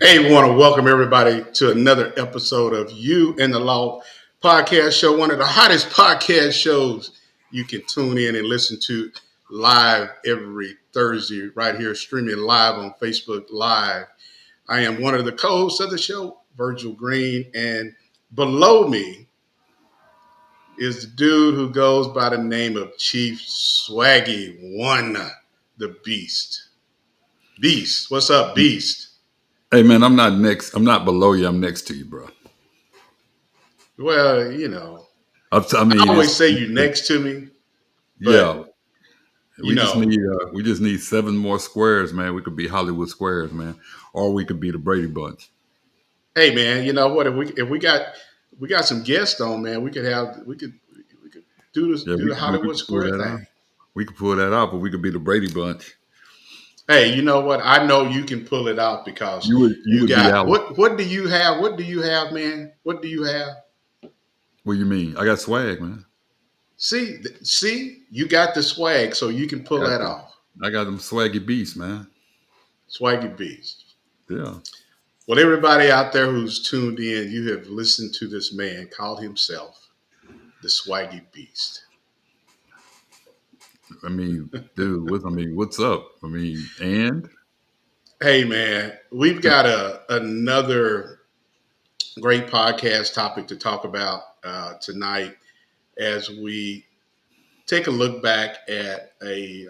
Hey, we want to welcome everybody to another episode of You and the Law podcast show, one of the hottest podcast shows you can tune in and listen to live every Thursday, right here, streaming live on Facebook Live. I am one of the co hosts of the show, Virgil Green, and below me is the dude who goes by the name of Chief Swaggy One, the Beast. Beast, what's up, Beast? Hey man, I'm not next. I'm not below you. I'm next to you, bro. Well, I I mean, always say you next to me, but yeah. you know, We just need seven more squares, man. We could be Hollywood Squares, man, or we could be the Brady Bunch. hey man, you know what? If we got some guests on, man, we could Yeah, do the we Hollywood could pull Square that thing. off. We could pull that off, but we could be the Brady Bunch. Hey, you know what? I know you can pull it off because You you would be got Alice. what do you have? What do you have, man? What do you have? What do you mean? I got swag, man. See, you got the swag, so you can I pull got that the, off. I got them swaggy beasts, man. Swaggy beast. Yeah. Well, everybody out there who's tuned in, you have listened to this man call himself the Swaggy Beast. I mean, dude. What's up? And Hey man, we've got another great podcast topic to talk about tonight as we take a look back at a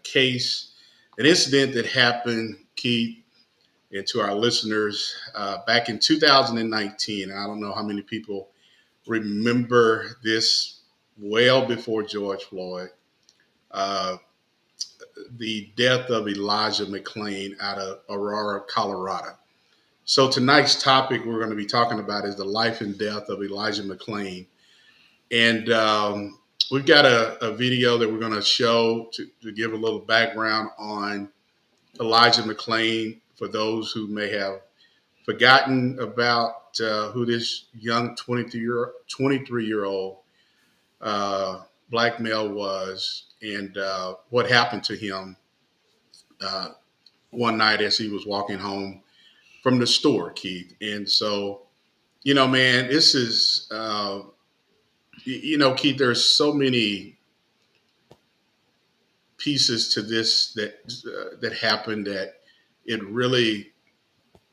case, an incident that happened, Keith, and to our listeners back in 2019. I don't know how many people remember this well before George Floyd. Uh, the death of Elijah McClain out of Aurora, Colorado. So tonight's topic we're going to be talking about is the life and death of Elijah McClain, and we've got a video that we're going to show to give a little background on Elijah McClain for those who may have forgotten about who this young 23-year-old black male was and what happened to him uh, one night as he was walking home from the store, Keith. And so, man, this is, Keith, there's so many pieces to this that happened that it really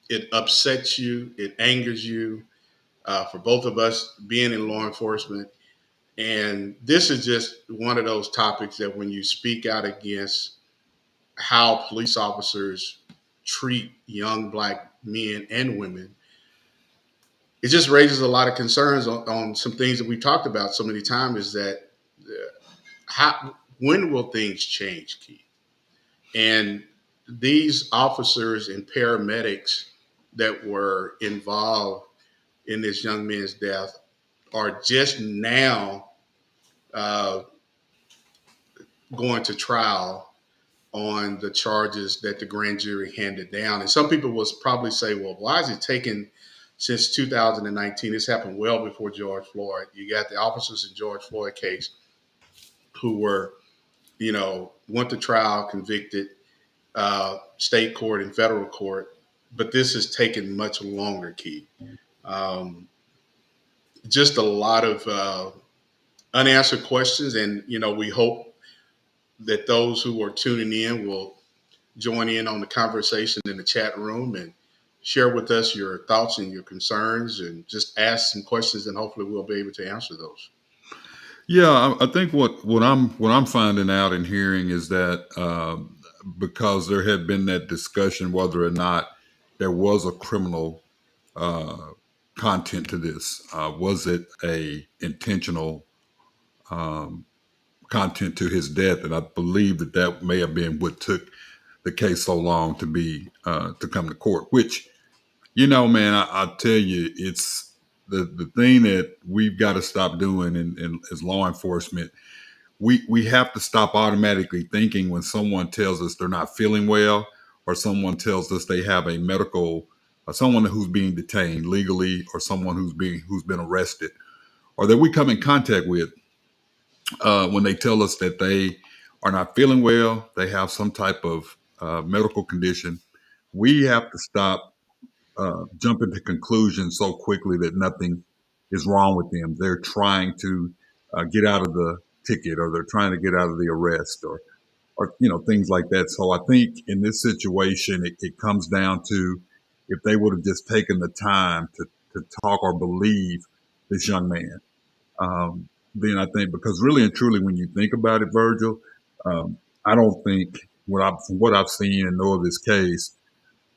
it upsets you, it angers you. For both of us being in law enforcement, and this is just one of those topics that when you speak out against how police officers treat young black men and women, it just raises a lot of concerns on some things that we talked about so many times. Is that how when will things change, Keith? And these officers and paramedics that were involved in this young man's death are just now uh, going to trial on the charges that the grand jury handed down. And some people will probably say, well, why is it taking since 2019? This happened well before George Floyd. You got the officers in George Floyd case who were, went to trial, convicted, state court and federal court. But this has taken much longer, Keith. Um, just a lot of unanswered questions. And, we hope that those who are tuning in will join in on the conversation in the chat room and share with us your thoughts and your concerns and just ask some questions and hopefully we'll be able to answer those. yeah, I think what I'm finding out and hearing is that because there had been that discussion whether or not there was a criminal uh, content to this. Was it a intentional um, content to his death? And I believe that may have been what took the case so long to come to court. Which, man, I tell you, it's the thing that we've got to stop doing in as law enforcement. We have to stop automatically thinking when someone tells us they're not feeling well, or someone tells us they have a medical, or someone who's being detained legally, or someone who's been arrested, or that we come in contact with when they tell us that they are not feeling well, they have some type of medical condition. We have to stop. jumping to conclusions so quickly that nothing is wrong with them. They're trying to get out of the ticket, or they're trying to get out of the arrest, or things like that. So I think in this situation, it comes down to if they would have just taken the time to talk or believe this young man. Then I think, because really and truly, when you think about it, Virgil, I don't think from what I've seen and know of this case,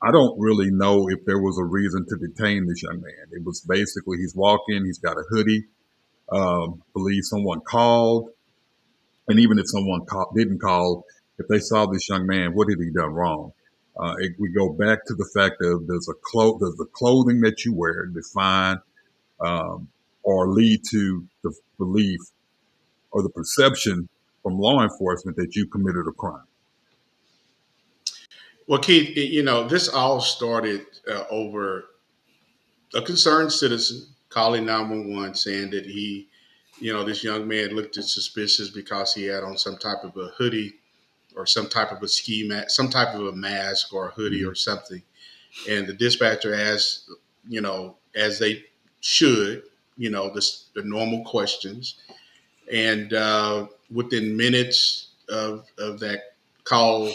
I don't really know if there was a reason to detain this young man. It was basically he's walking, he's got a hoodie, believe someone called, and even if someone didn't call, if they saw this young man, what had he done wrong? We go back to the fact of does the clothing that you wear define or lead to the belief or the perception from law enforcement that you committed a crime? Well, Keith, this all started over a concerned citizen calling 911 saying that this young man looked suspicious because he had on some type of a hoodie or some type of a ski mask, some type of a mask or a hoodie or something. And the dispatcher asked, as they should, the normal questions. And within minutes of that call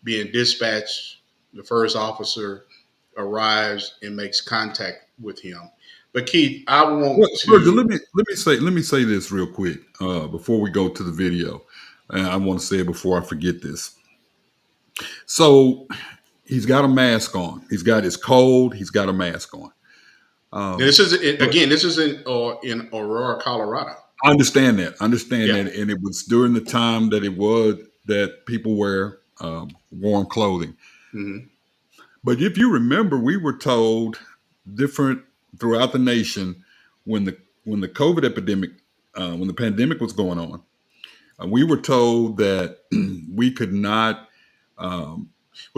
being dispatched, the first officer arrives and makes contact with him. But Keith, I want Virgil, let me say this real quick before we go to the video. And I want to say it before I forget this. So he's got a mask on. It's cold. He's got a mask on. This is in Aurora, Colorado. I understand that. And it was during the time that people wear warm clothing. Mm-hmm. But if you remember, we were told different throughout the nation when the COVID epidemic, when the pandemic was going on. We were told that we could not. Well,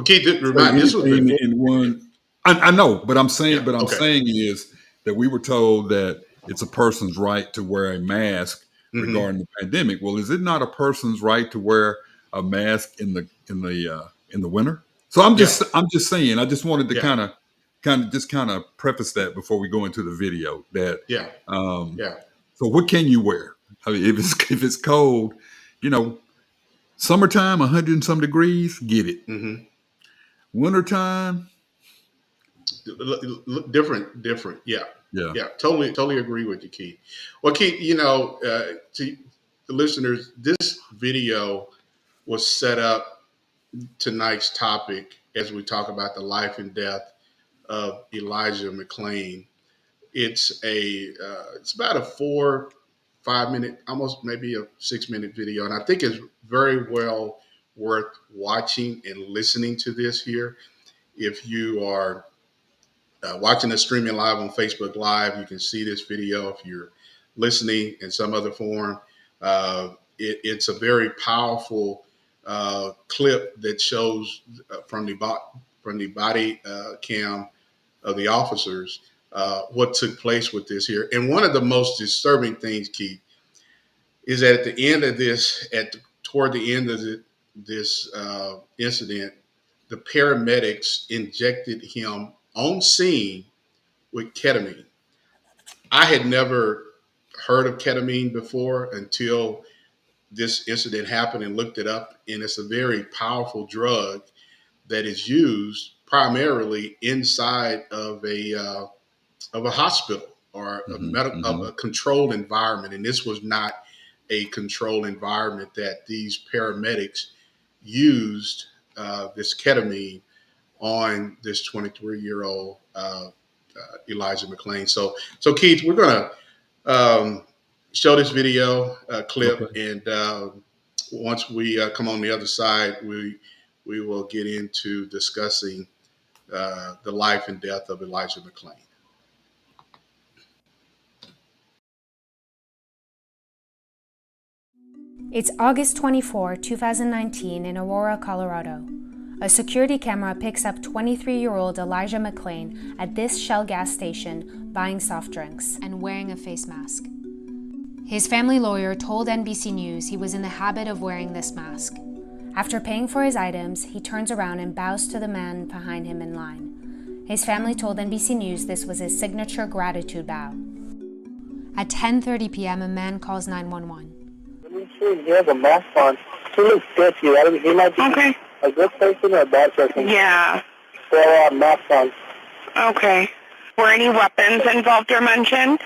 Keith, this was in one. I know, but I'm saying, saying is that we were told that it's a person's right to wear a mask regarding the pandemic. Well, is it not a person's right to wear a mask in the winter? So I'm just saying. I just wanted to kind of preface that before we go into the video. That So what can you wear? I mean, if it's cold, summertime, 100 and some degrees, get it. Mm-hmm. Wintertime, different. Yeah. Totally agree with you, Keith. Well, Keith, to the listeners, this video was set up tonight's topic as we talk about the life and death of Elijah McClain. It's about a 4-5 minute, almost maybe a 6-minute video, and I think it's very well worth watching and listening to this here. If you are watching us streaming live on Facebook Live, you can see this video. If you're listening in some other form, it's a very powerful clip that shows from the body cam of the officers what took place with this here. And one of the most disturbing things, Keith, is that at the end of this, toward the end of this incident, the paramedics injected him on scene with ketamine. I had never heard of ketamine before until this incident happened and looked it up. And it's a very powerful drug that is used primarily inside of a hospital or of a controlled environment. And this was not a controlled environment that these paramedics used this ketamine on this 23-year-old Elijah McClain. So Keith, we're going to show this video clip, okay. And once we come on the other side, we will get into discussing the life and death of Elijah McClain. It's August 24, 2019 in Aurora, Colorado. A security camera picks up 23-year-old Elijah McClain at this Shell gas station buying soft drinks and wearing a face mask. His family lawyer told NBC News he was in the habit of wearing this mask. After paying for his items, he turns around and bows to the man behind him in line. His family told NBC News this was his signature gratitude bow. At 10:30 p.m., a man calls 911. Let me see, he has a mask on. He looks sketchy. He might be a good person or a bad person. Yeah. So, mask on. Okay. Were any weapons involved or mentioned?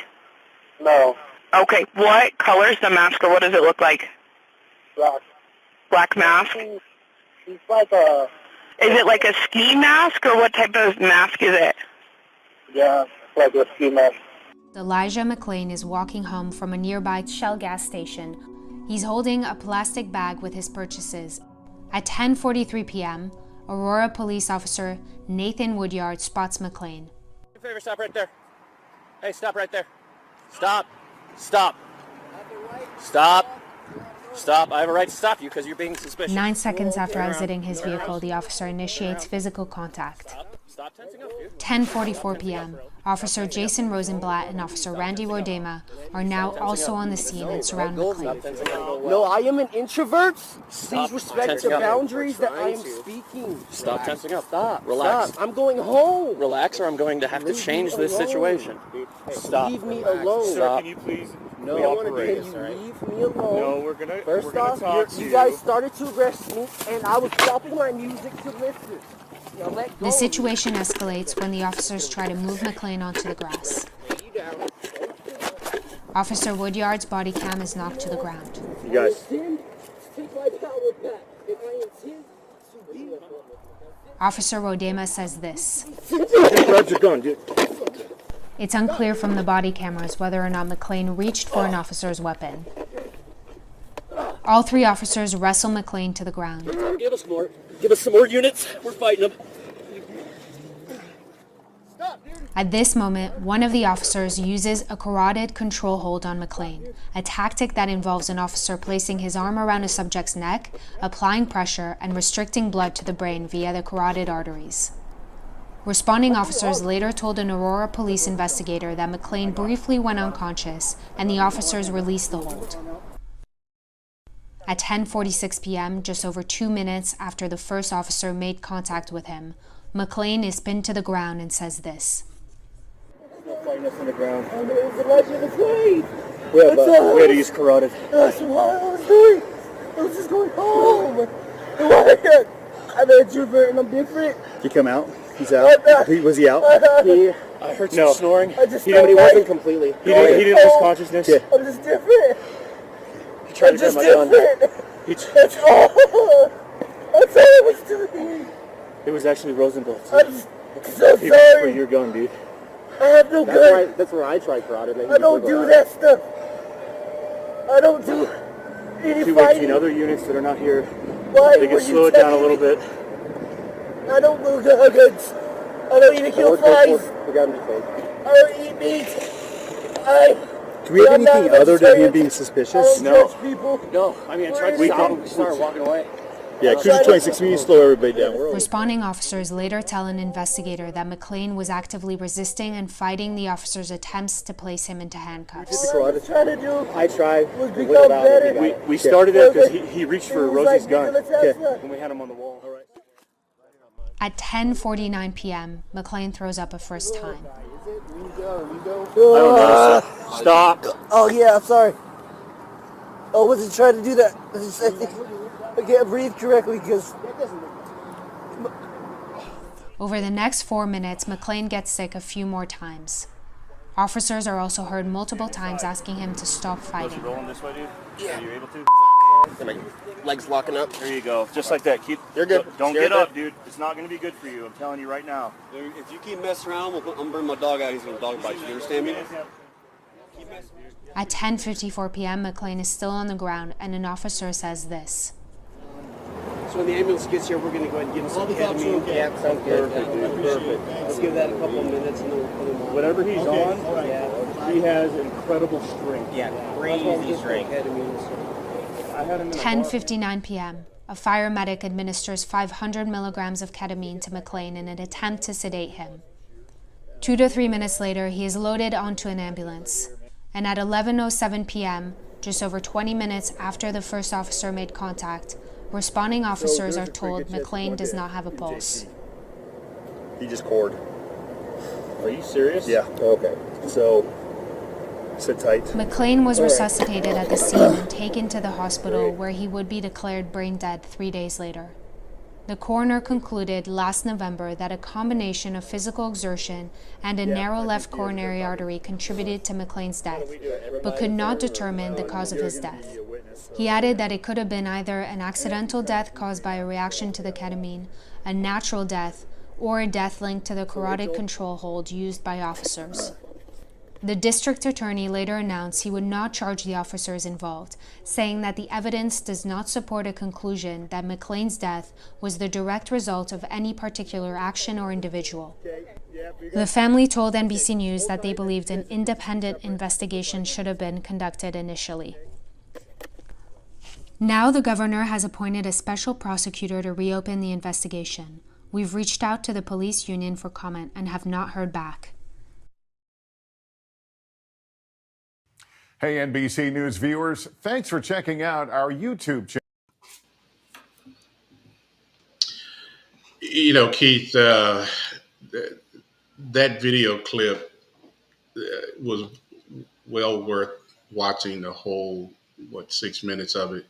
No. Okay. What color's the mask, or what does it look like? Black. Black mask? He's like a... Is it like a ski mask, or what type of mask is it? Yeah, like a ski mask. Elijah McClain is walking home from a nearby Shell gas station. He's holding a plastic bag with his purchases. At 10:43 p.m., Aurora police officer Nathan Woodyard spots McClain. Do me a favor, stop right there. Hey, stop right there. Stop. Stop. Stop. Stop. I have a right to stop you because you're being suspicious. 9 seconds after exiting his vehicle, the officer initiates physical contact. Stop tensing up, dude. 10:44 p.m., Officer Jason Rosenblatt and Officer Randy Rodema are now also on the scene and surround McClain. No, I am an introvert. Stop Please respect tensing the up. boundaries that I am speaking. Stop tensing up. Stop. Relax. Stop. I'm going home. Relax, or I'm going to have to change this alone. situation. Stop. Leave me alone. Stop. Can you please No, cooperate? can you leave me alone? No, we're gonna First off, talk to you guys started to arrest me, and I was stopping my music to listen. Now let go. The situation escalates when the officers try to move McClain onto the grass. Officer Woodyard's body cam is knocked to the ground. You guys. Take my power back, and I intend to be. Officer Rodema says this. Grab your gun, dude. It's unclear from the body cameras whether or not McClain reached for an officer's weapon. All three officers wrestle McClain to the ground. Give us more. Give us some more units. We're fighting them. At this moment, one of the officers uses a carotid control hold on McClain, a tactic that involves an officer placing his arm around a subject's neck, applying pressure, and restricting blood to the brain via the carotid arteries. Responding officers later told an Aurora police investigator that McClain briefly went unconscious and the officers released the hold. At 10:46 p.m., just over 2 minutes after the first officer made contact with him, McClain is pinned to the ground and says this. Fighting us on the ground. I know it was Elijah McClain. We had to use carotid. That's what I was doing. I was just going home. I'm an introvert and I'm different. Did he come out? He's out. Was he out? Yeah. I heard some snoring. I just He didn't- wasn't completely. He didn't lose consciousness? Yeah. I'm just different. He tried I'm to grab just my gun. different. That's all. That's all I was doing. It was actually Rosenblatt. I'm so He reached for sorry. your gun, dude. I have no gun. That's where I tried carotid. I don't do that stuff. I don't do any If you wait fighting. between other units that are not here, Why they were can you slow it down a telling little me? bit. I don't do guns. I don't even kill flies. We got him to take. I don't eat meat. Do we have I'm not anything other than vegetarian. him being I suspicious? don't No. judge people. No, I mean, I tried to We stop can- him. He started walking away. Yeah, Cruiser 26, we need to slow everybody down. We're Responding officers later tell an investigator that McClain was actively resisting and fighting the officers' attempts to place him into handcuffs. All I was trying to do I tried. was become better. We started it because he reached for It was Rosie's like gun. Nikola Tesla. When we had him on the wall. All right. At 10:49 p.m., McClain throws up a first time. Stop. Oh yeah, I'm sorry. I wasn't trying to do that. I can't breathe correctly because Over the next 4 minutes, McClain gets sick a few more times. Officers are also heard multiple times asking him to stop fighting. Rolling this way, dude? Yeah. Are you able to? My legs locking up. There you go. Just like that. You're good. Don't You're get up, good. dude. It's not going to be good for you. I'm telling you right now. If you keep messing around, I'm gonna bring my dog out. He's gonna dog bite you. You understand me? At 10:54 p.m., McClain is still on the ground and an officer says this. So when the ambulance gets here, we're gonna go ahead and give him some ketamine. Yeah, sounds good. Perfect, dude. Perfect. Let's give that a couple of minutes and then we'll put him on. Whatever he's on, he has incredible strength. Yeah, That's why I'm crazy just strength. ketamine, so. I had him in a 10:59 p.m., a fire medic administers 500 milligrams of ketamine to McClain in an attempt to sedate him. 2 to 3 minutes later, he is loaded onto an ambulance. And at 11:07 p.m., just over 20 minutes after the first officer made contact, responding officers are told McClain does not have a pulse. He just cored. Are you serious? Yeah. Okay. So, sit tight. McLean was All right. resuscitated at the scene and taken to the hospital where he would be declared brain dead 3 days later. The coroner concluded last November that a combination of physical exertion and a narrow left coronary artery contributed to McLean's death, but could not determine the cause of his death. He added that it could have been either an accidental death caused by a reaction to the ketamine, a natural death, or a death linked to the carotid control hold used by officers. The district attorney later announced he would not charge the officers involved, saying that the evidence does not support a conclusion that McLean's death was the direct result of any particular action or individual. The family told NBC News that they believed an independent investigation should have been conducted initially. Now the governor has appointed a special prosecutor to reopen the investigation. We've reached out to the police union for comment and have not heard back. Hey, NBC News viewers, thanks for checking out our YouTube channel. You know, Keith, that video clip was well worth watching the whole, 6 minutes of it,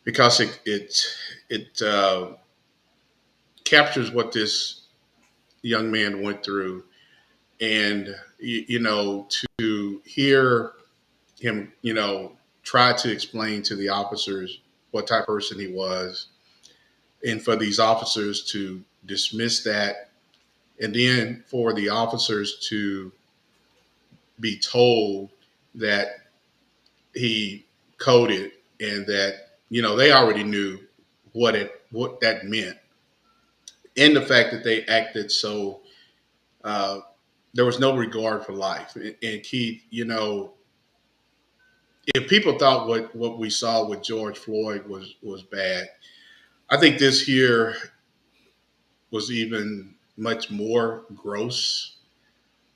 because it captures what this young man went through. And, you know, to hear him, you know, try to explain to the officers what type of person he was, and for these officers to dismiss that, and then for the officers to be told that he coded and that, you know, they already knew what that meant, and the fact that they acted so there was no regard for life. And Keith, you know, if people thought what we saw with George Floyd was bad, I think this here was even much more gross,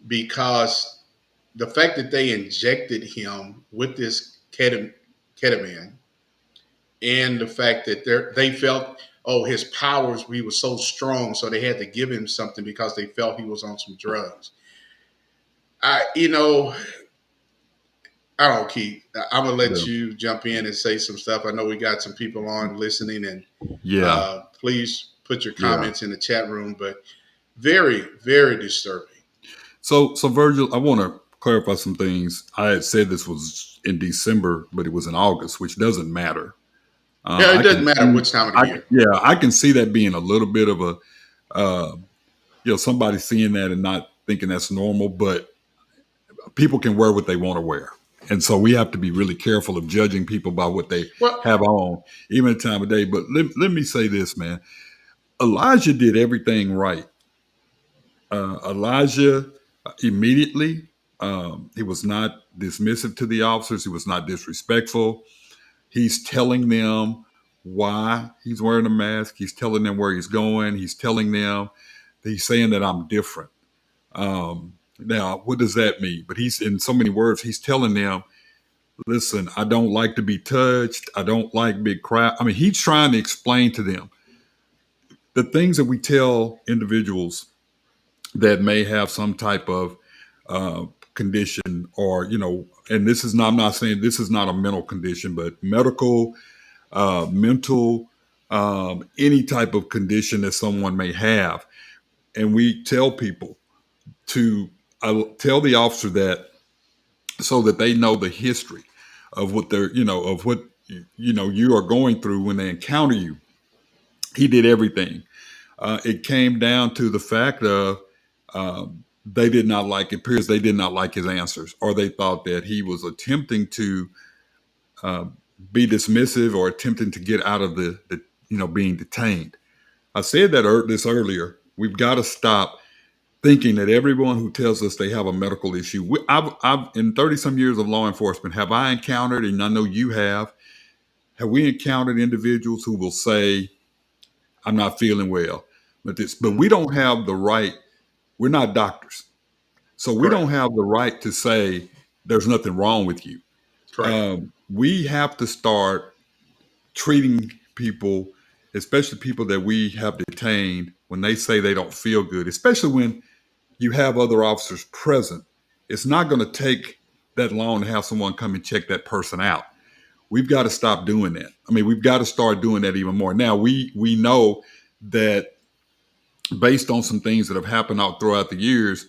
because the fact that they injected him with this ketamine, and the fact that they felt, oh, his powers, he was so strong, so they had to give him something because they felt he was on some drugs. You know, I don't know, Keith. I'm gonna let you jump in and say some stuff. I know we got some people on listening, and please put your comments in the chat room. But very, very disturbing. So Virgil, I want to clarify some things. I had said this was in December, but it was in August, which doesn't matter. Yeah, it doesn't matter which time of the year. Yeah, I can see that being a little bit of a, somebody seeing that and not thinking that's normal, but people can wear what they want to wear. And so we have to be really careful of judging people by what they have on, even at the time of day. But let me say this, man. Elijah did everything right. Elijah immediately, he was not dismissive to the officers. He was not disrespectful. He's telling them why he's wearing a mask. He's telling them where he's going. He's telling them, he's saying that I'm different. Now, what does that mean? But he's, in so many words, he's telling them, listen, I don't like to be touched. I don't like big crowd. I mean, he's trying to explain to them the things that we tell individuals that may have some type of condition, or, and this is not, I'm not saying this is not a mental condition, but medical, mental, any type of condition that someone may have. And we tell people to tell the officer that, so that they know the history of what they're, of what, you are going through when they encounter you. He did everything. It came down to the fact of they did not like, it appears they did not like his answers, or they thought that he was attempting to be dismissive or attempting to get out of the being detained. I said that this earlier. We've got to stop thinking that everyone who tells us they have a medical issue. I've in 30 some years of law enforcement, have I encountered, and I know you have we encountered individuals who will say, I'm not feeling well, but we don't have the right. We're not doctors. So we don't have the right to say there's nothing wrong with you. We have to start treating people, especially people that we have detained, when they say they don't feel good, especially when you have other officers present, it's not going to take that long to have someone come and check that person out. We've got to stop doing that. I mean, we've got to start doing that even more. Now, we know that based on some things that have happened out throughout the years,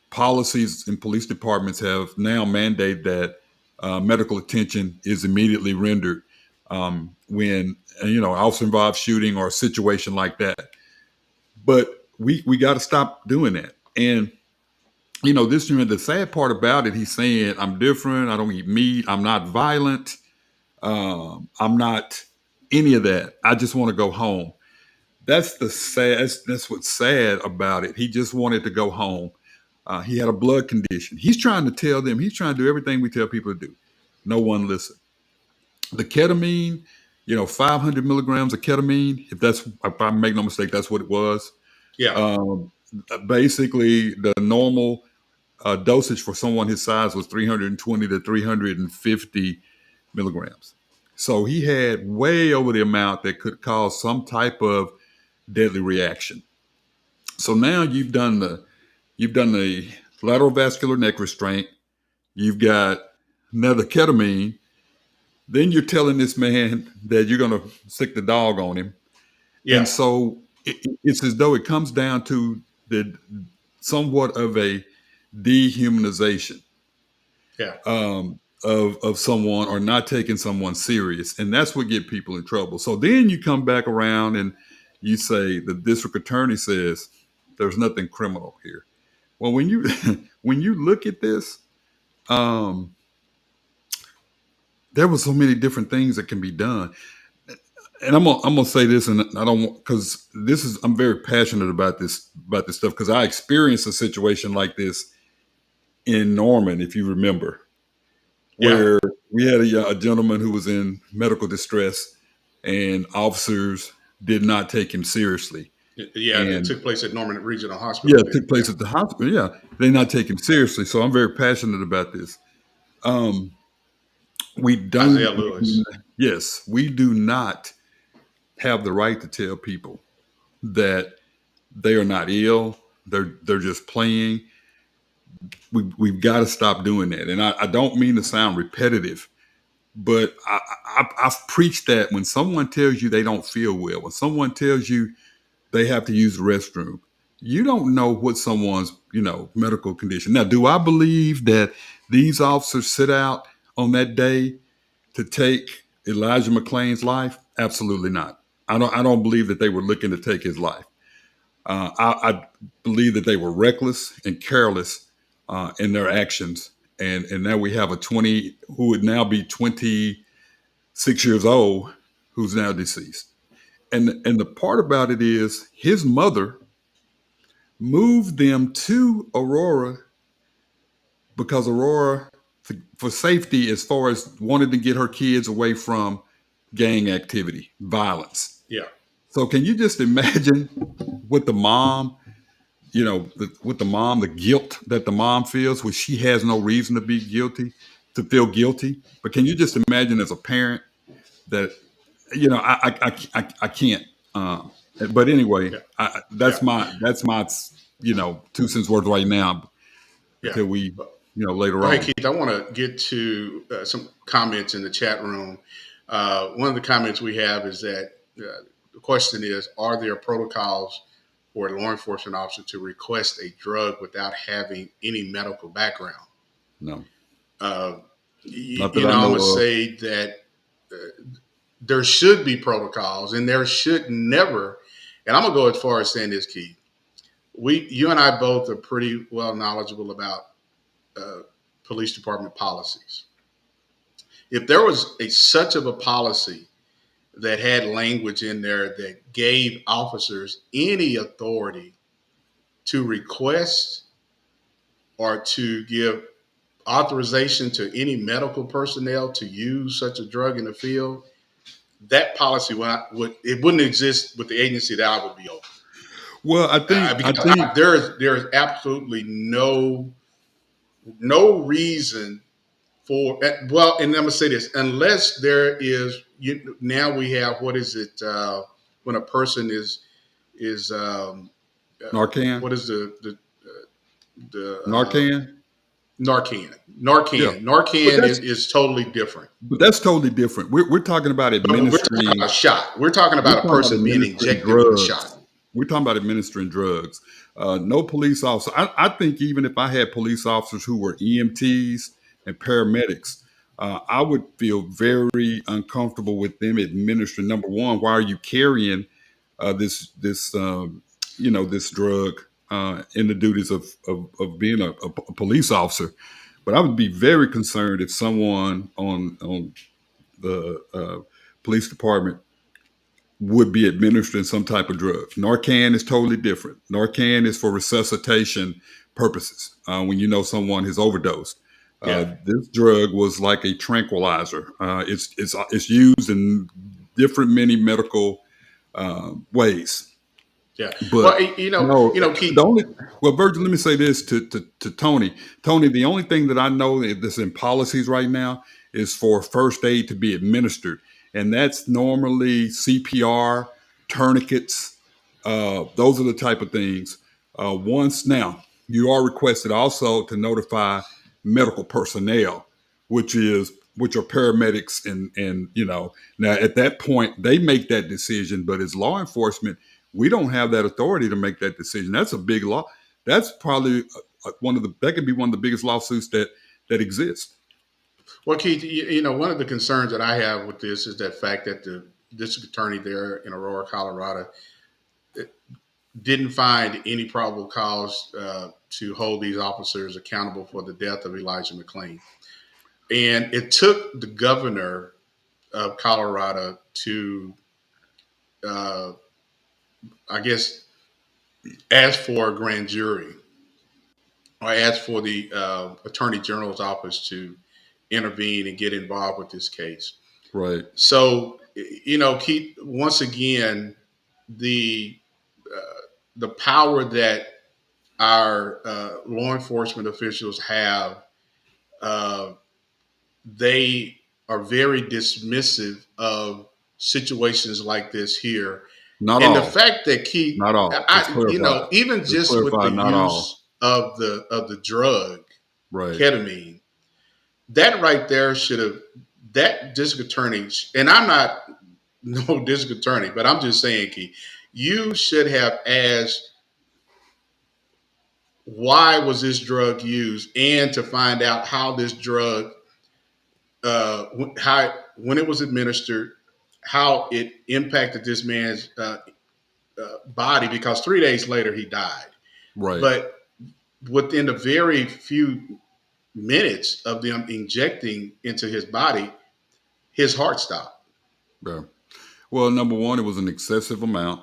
policies in police departments have now mandated that medical attention is immediately rendered when officer involved shooting or a situation like that. But we got to stop doing that. And this gentleman, the sad part about it, he's saying, I'm different. I don't eat meat. I'm not violent. I'm not any of that. I just want to go home. That's what's sad about it. He just wanted to go home. He had a blood condition. He's trying to do everything we tell people to do. No one listen. The ketamine, 500 milligrams of ketamine, if I make no mistake, that's what it was. Yeah. Basically, the normal dosage for someone his size was 320 to 350 milligrams. So he had way over the amount that could cause some type of deadly reaction. So now you've done the lateral vascular neck restraint. You've got another ketamine. Then you're telling this man that you're going to stick the dog on him. Yeah. And so it's as though it comes down to the somewhat of a dehumanization Yeah. Of someone, or not taking someone serious. And that's what get people in trouble. So then you come back around and you say, the district attorney says there's nothing criminal here. Well, when you when you look at this, there were so many different things that can be done. And I'm gonna say this, and I don't want, because I'm very passionate about this stuff, because I experienced a situation like this in Norman, if you remember, where we had a gentleman who was in medical distress, and officers did not take him seriously. Yeah, it took place at Norman Regional Hospital. Yeah, it took place at the hospital. Yeah, they not take him seriously. So I'm very passionate about this. We don't. Isaiah Lewis. Yes, we do not have the right to tell people that they are not ill. They're just playing. We've got to stop doing that. And I don't mean to sound repetitive, but I've preached that when someone tells you they don't feel well, when someone tells you they have to use the restroom, you don't know what someone's, medical condition. Now, do I believe that these officers sit out on that day to take Elijah McClain's life? Absolutely not. I don't believe that they were looking to take his life. I believe that they were reckless and careless in their actions. And now we have who would now be 26 years old, who's now deceased. And the part about it is his mother moved them to Aurora because Aurora, for safety, as far as wanted to get her kids away from gang activity, violence. Yeah. So can you just imagine what the mom, the guilt that the mom feels, when she has no reason to feel guilty. But can you just imagine as a parent that, I can't. But anyway, that's my 2 cents worth right now. Until we, later on. Hey, Keith, I want to get to some comments in the chat room. One of the comments we have is that the question is, are there protocols for a law enforcement officer to request a drug without having any medical background? No. I'm going to say that there should be protocols, and there should never, and I'm going to go as far as saying this, Keith. You and I both are pretty well knowledgeable about police department policies. If there was such of a policy that had language in there that gave officers any authority to request or to give authorization to any medical personnel to use such a drug in the field, that policy wouldn't exist with the agency that I would be over. Well, I think there is absolutely no reason for, well, and I'm gonna say this, unless there is, now we have, what is it, when a person is Narcan. What is the the Narcan. Narcan. Yeah, but Narcan is totally different. that's totally different. We're talking about But we're talking administering. about a shot. We're talking We're about a talking about person being administering injected with a drugs. shot. We're talking about administering drugs. No police officer. I think even if I had police officers who were EMTs and paramedics, I would feel very uncomfortable with them administering. Number one, why are you carrying this this drug in the duties of being a police officer? But I would be very concerned if someone on the police department would be administering some type of drug. Narcan is totally different. Narcan is for resuscitation purposes. When you know someone has overdosed, this drug was like a tranquilizer. It's used in different many medical ways. Yeah. But Well, Keith, Virgil, let me say this to Tony. Tony, the only thing that I know that's in policies right now is for first aid to be administered. And that's normally CPR, tourniquets. Those are the type of things. Now, you are requested also to notify medical personnel, which are paramedics, and now at that point they make that decision. But as law enforcement, we don't have that authority to make that decision. That's a big law. That's probably that could be one of the biggest lawsuits that exist. well, Keith, one of the concerns that I have with this is that fact that the district attorney there in Aurora, Colorado, didn't find any probable cause to hold these officers accountable for the death of Elijah McClain. And it took the governor of Colorado to, I guess, ask for a grand jury or ask for the attorney general's office to intervene and get involved with this case. Right. So, Keith, once again, the power that our law enforcement officials have, they are very dismissive of situations like this here. Not and all. The fact that Keith, not all. even just with the use of the drug, right, ketamine, that right there that district attorney, and I'm not no district attorney, but I'm just saying, Keith, you should have asked, why was this drug used, and to find out how this drug, when it was administered, how it impacted this man's body, because 3 days later he died. Right. But within the very few minutes of them injecting into his body, his heart stopped. Yeah. Well, number one, it was an excessive amount.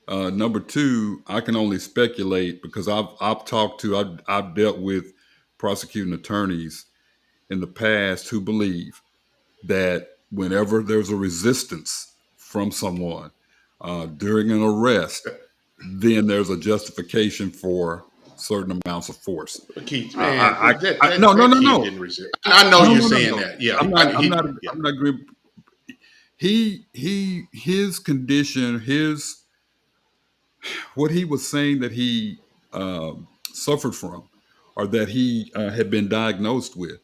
Number two, I can only speculate because I've dealt with prosecuting attorneys in the past who believe that whenever there's a resistance from someone during an arrest, then there's a justification for certain amounts of force. Keith, man, no. I know you're saying that. Yeah, I'm not agreeing. His condition, what he was saying that he suffered from, or that he had been diagnosed with,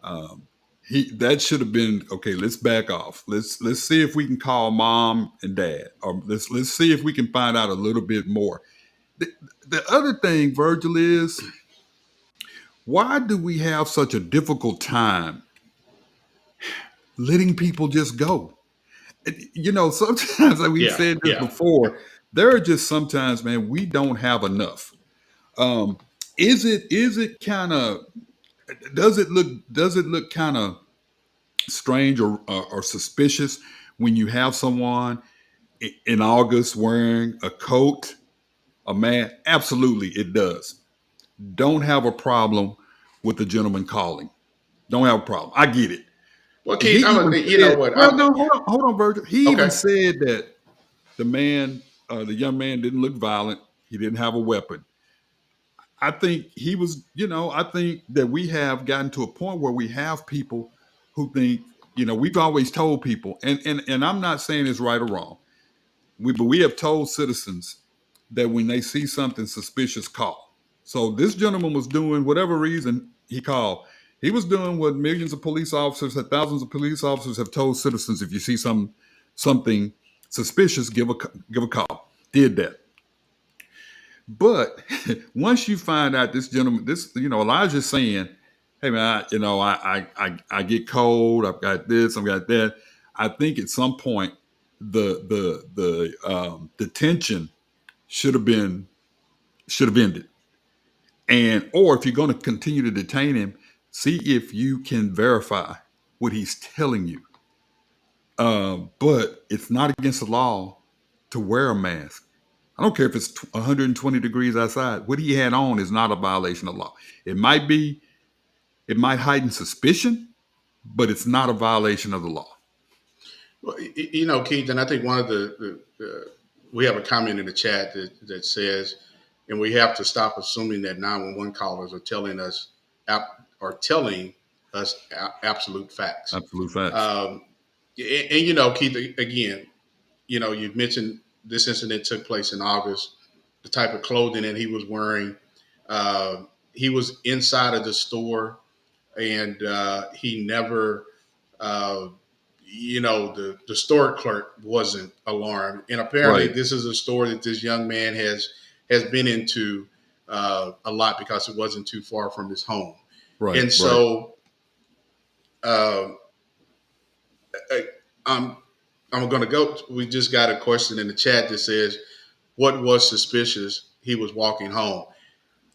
that should have been okay. Let's back off. Let's see if we can call mom and dad, or let's see if we can find out a little bit more. The other thing, Virgil, is why do we have such a difficult time letting people just go? Sometimes, like we've said this before, there are just sometimes, man, we don't have enough. Is it kind of, does it look kind of strange or suspicious when you have someone in August wearing a coat, a mask? Absolutely, it does. Don't have a problem with the gentleman calling. Don't have a problem. I get it. Well, Keith, what? No, hold on, Virgil. He even said that the young man didn't look violent. He didn't have a weapon. I think he was, I think that we have gotten to a point where we have people who think, we've always told people, and I'm not saying it's right or wrong, but we have told citizens that when they see something suspicious, call. So this gentleman was doing whatever reason he called. He was doing what millions of police officers and thousands of police officers have told citizens: if you see something suspicious, give a call. Did that. But once you find out this gentleman, Elijah's saying, "Hey man, I get cold. I've got this. I've got that." I think at some point the detention should have ended, or if you're going to continue to detain him, see if you can verify what he's telling you. But it's not against the law to wear a mask. I don't care if it's 120 degrees outside. What he had on is not a violation of law. It might heighten suspicion, but it's not a violation of the law. Well, Keith, and I think one of we have a comment in the chat that says, and we have to stop assuming that 911 callers are telling us absolute facts. Absolute facts. And Keith, again, you've mentioned this incident took place in August. The type of clothing that he was wearing, he was inside of the store, and he never. The store clerk wasn't alarmed, and apparently This is a store that this young man has been into a lot because it wasn't too far from his home. Right. And so I'm going to go. We just got a question in the chat that says, "What was suspicious?" He was walking home,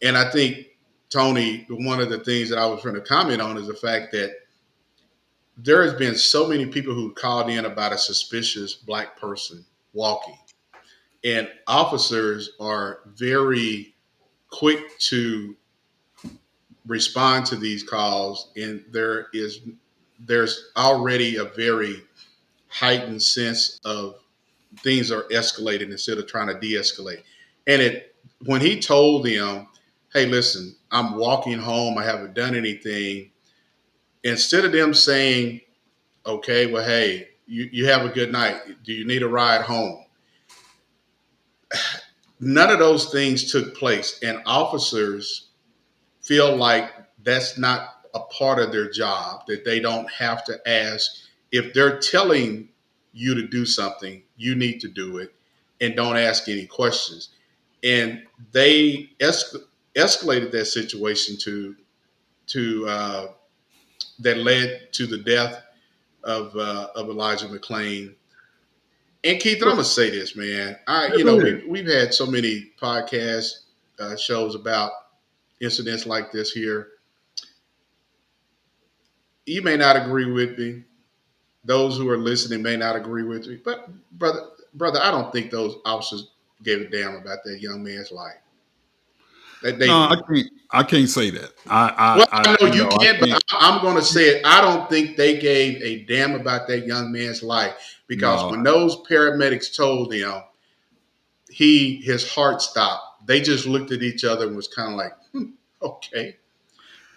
and I think, Tony, one of the things that I was trying to comment on is the fact that there has been so many people who called in about a suspicious black person walking, and officers are very quick to respond to these calls. And there's already a very heightened sense of things are escalating instead of trying to de-escalate. And when he told them, "Hey, listen, I'm walking home. I haven't done anything," instead of them saying, "Okay, well, hey, you have a good night. Do you need a ride home?" None of those things took place. And officers feel like that's not a part of their job, that they don't have to ask. If they're telling you to do something, you need to do it, and don't ask any questions. And they escalated that situation to that led to the death of Elijah McClain. And Keith, I'm gonna say this, man. We've had so many podcast shows about incidents like this here. You may not agree with me. Those who are listening may not agree with me. But brother, I don't think those officers gave a damn about that young man's life. I can't say that. I know you can't, but I'm going to say it. I don't think they gave a damn about that young man's life, because when those paramedics told him, his heart stopped. They just looked at each other and was kind of like, okay.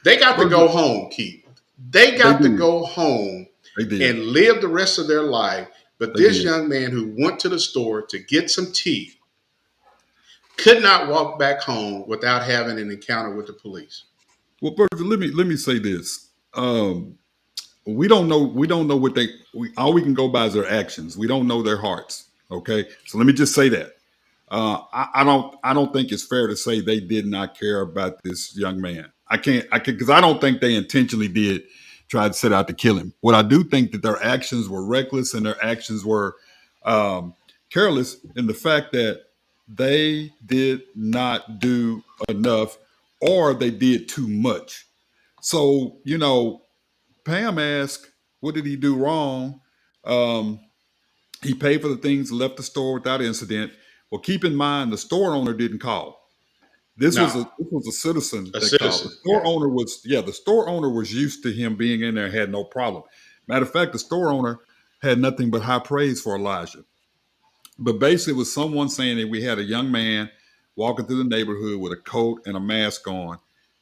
They got to go home, Keith. They got to go home and live the rest of their life. But this young man who went to the store to get some tea could not walk back home without having an encounter with the police. Well, Bertha, let me say this. We don't know what all we can go by is their actions. We don't know their hearts. Okay. So let me just say that. I don't think it's fair to say they did not care about this young man. Because I don't think they intentionally did try to set out to kill him. What I do think that their actions were reckless, and their actions were careless in the fact that they did not do enough, or they did too much. So, Pam asked, what did he do wrong? He paid for the things, left the store without incident. Well, keep in mind, the store owner didn't call. This was a citizen that called. The store owner was used to him being in there, had no problem. Matter of fact, the store owner had nothing but high praise for Elijah. But basically, it was someone saying that we had a young man walking through the neighborhood with a coat and a mask on,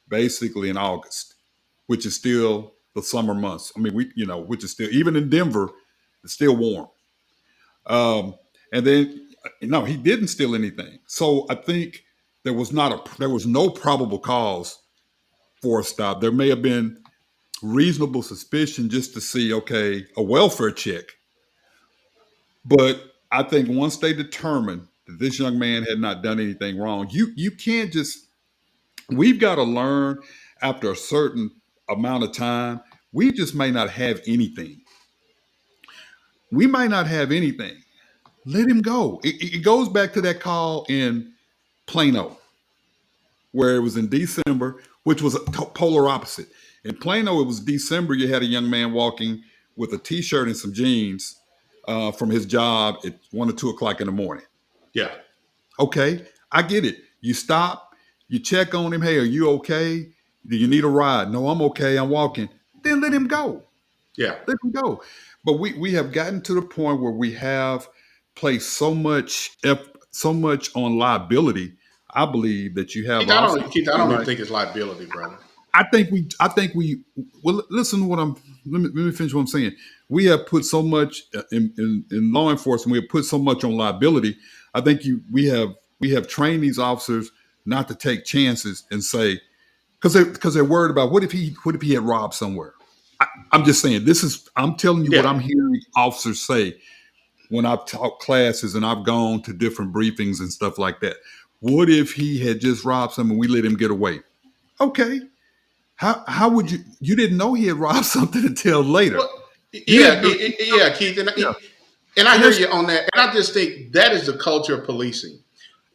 basically in August, which is still the summer months. I mean, which is still, even in Denver, it's still warm. And then, no, he didn't steal anything. So I think there was no probable cause for a stop. There may have been reasonable suspicion just to see, okay, a welfare check. But I think once they determined that this young man had not done anything wrong, you can't just, we've got to learn after a certain amount of time, we just may not have anything. We might not have anything. Let him go. It goes back to that call in Plano, where it was in December, which was a polar opposite. In Plano, it was December. You had a young man walking with a T-shirt and some jeans from his job at 1 or 2 o'clock in the morning. Yeah. Okay, I get it. You stop, you check on him. Hey, are you okay? Do you need a ride? No, I'm okay. I'm walking. Then let him go. Yeah. Let him go. But we have gotten to the point where we have placed so much on liability. I believe that you have. Keith, I don't even think it's liability, brother. I think we. Well, listen to what I'm. Let me finish what I'm saying. We have put so much in law enforcement. We have put so much on liability. I think we have trained these officers not to take chances and say, because they're worried about what if he had robbed somewhere. I'm just saying I'm telling you what I'm hearing officers say when I've taught classes and I've gone to different briefings and stuff like that. What if he had just robbed someone and we let him get away? Okay. How would you didn't know he had robbed something until later. Well, yeah, Keith. And I hear you on that. And I just think that is the culture of policing.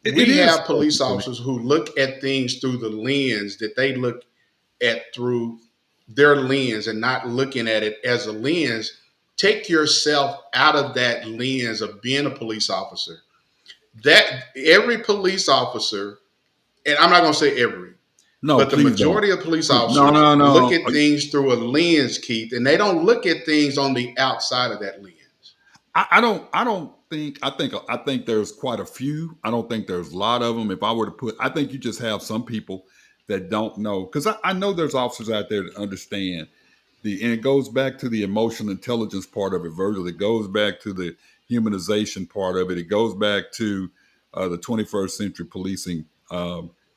We have police officers who look at things through the lens that they look at through their lens and not looking at it as a lens. Take yourself out of that lens of being a police officer. That every police officer, and I'm not going to say every, but the majority of police officers look at things through a lens, Keith, and they don't look at things on the outside of that lens. I think there's quite a few. I don't think there's a lot of them. If I were to I think you just have some people that don't know, because I know there's officers out there that understand and it goes back to the emotional intelligence part of it, Virgil. It goes back to the humanization part of it. It goes back to the 21st century policing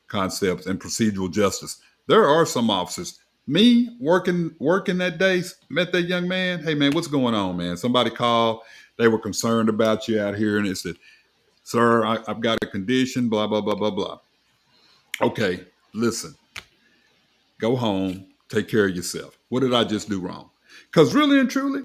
concepts and procedural justice. There are some officers. Me working that day, met that young man. Hey man, what's going on, man? Somebody called. They were concerned about you out here, and it said, "Sir, I've got a condition." Blah blah blah blah blah. Okay, listen. Go home. Take care of yourself. What did I just do wrong? Because really and truly,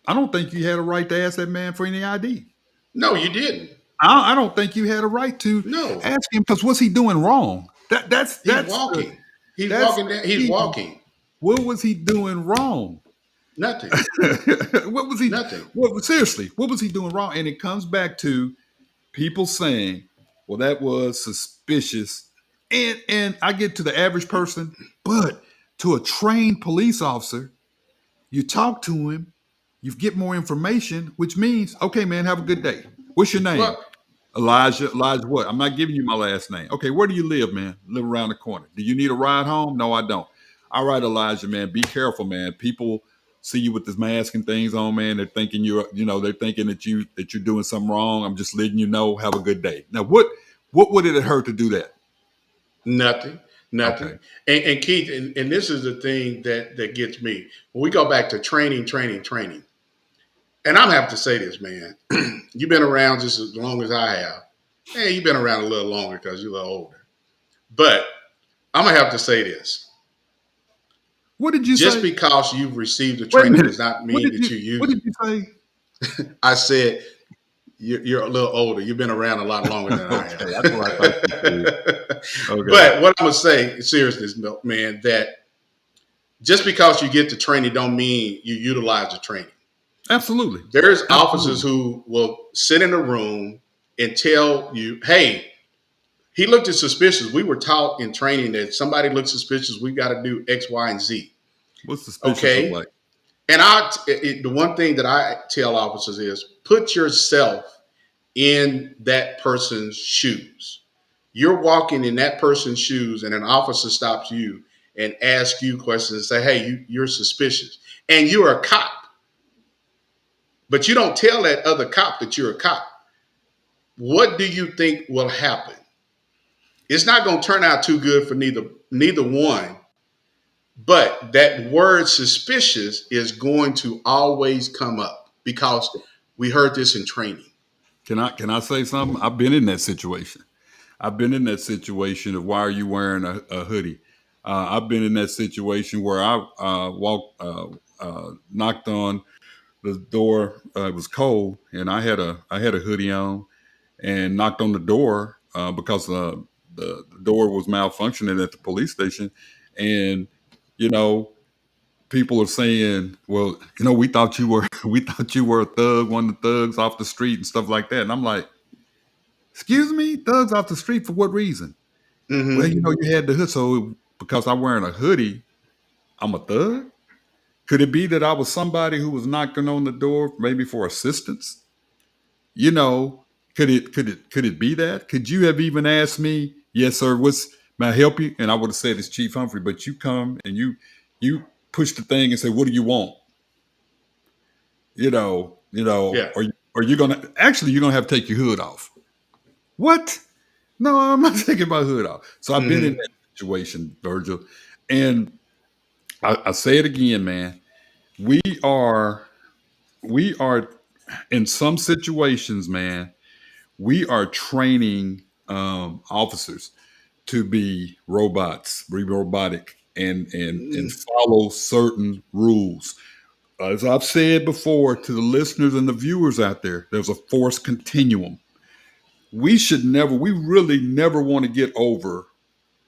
I don't think you had a right to ask that man for any ID. No, you didn't. I don't think you had a right to ask him, because what's he doing wrong? That's walking. He's walking. What was he doing wrong? Nothing. What was he? Nothing. Seriously, what was he doing wrong? And it comes back to people saying, "Well, that was suspicious." And I get to the average person, but to a trained police officer, you talk to him, you get more information, which means, okay, man, have a good day. What's your name? Well, Elijah what? I'm not giving you my last name. Okay, where do you live, man? Live around the corner. Do you need a ride home? No, I don't. All right, Elijah, man, be careful, man. People see you with this mask and things on, man. They're thinking they're thinking that you're doing something wrong. I'm just letting you know. Have a good day. Now, what would it hurt to do that? Nothing. Okay. And Keith, and this is the thing that gets me. When we go back to training, and I'm have to say this, man, you've been around just as long as I have. Hey, you've been around a little longer because you're a little older. But I'm going to have to say this. What did you say? Just because you've received the training does not mean that you use it. What did you say? I said, you're a little older. You've been around a lot longer than I have. That's what I thought. Okay. But what I'm going to say, seriously, man, that just because you get the training don't mean you utilize the training. Absolutely. There's officers who will sit in a room and tell you, hey, he looked suspicious. We were taught in training that somebody looks suspicious, we got to do X, Y, and Z. What's suspicious like? And the one thing that I tell officers is put yourself in that person's shoes. You're walking in that person's shoes and an officer stops you and asks you questions and say, hey, you're suspicious. And you're a cop. But you don't tell that other cop that you're a cop. What do you think will happen? it's not going to turn out too good for neither one. But that word suspicious is going to always come up because we heard this in training. Can I say something? I've been in that situation. I've been in that situation of why are you wearing a hoodie? I've been in that situation where I knocked on the door. It was cold, and I had a hoodie on, and knocked on the door because the door was malfunctioning at the police station, and you know, people are saying, "Well, we thought you were a thug, one of the thugs off the street and stuff like that," and I'm like, "Excuse me, thugs off the street for what reason?" Well, Mm-hmm. you had the hood, so because I'm wearing a hoodie, I'm a thug? Could it be that I was somebody who was knocking on the door, maybe for assistance? You know, could it be that? Could you have even asked me, yes, sir, may I help you? And I would have said it's Chief Humphrey, but you come and you push the thing and say, what do you want? Yeah. Are you you're gonna have to take your hood off. What? No, I'm not taking my hood off. So I've been in that situation, Virgil. And I say it again, man. We are in some situations, man, we are training officers to be robots, be robotic, and follow certain rules. As I've said before to the listeners and the viewers out there, there's a force continuum. We really never want to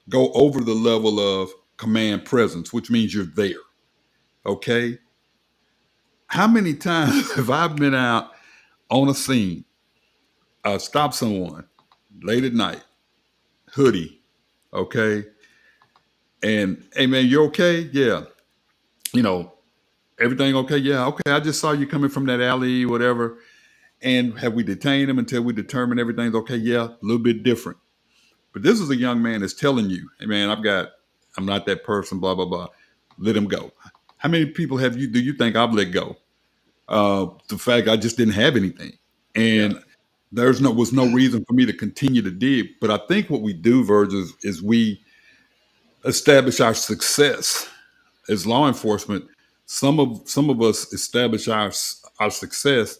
go over the level of command presence, which means you're there. Okay. How many times have I been out on a scene, stop someone late at night, hoodie, okay? And, hey man, you okay? Yeah. Everything okay? Yeah, okay. I just saw you coming from that alley, whatever. And have we detained him until we determine everything's okay? Yeah, a little bit different. But this is a young man that's telling you, hey man, I'm not that person, blah, blah, blah. Let him go. How many people do you think I've let go? The fact I just didn't have anything. And was no reason for me to continue to dig. But I think what we do, Virgil, is we establish our success as law enforcement. Some of us establish our success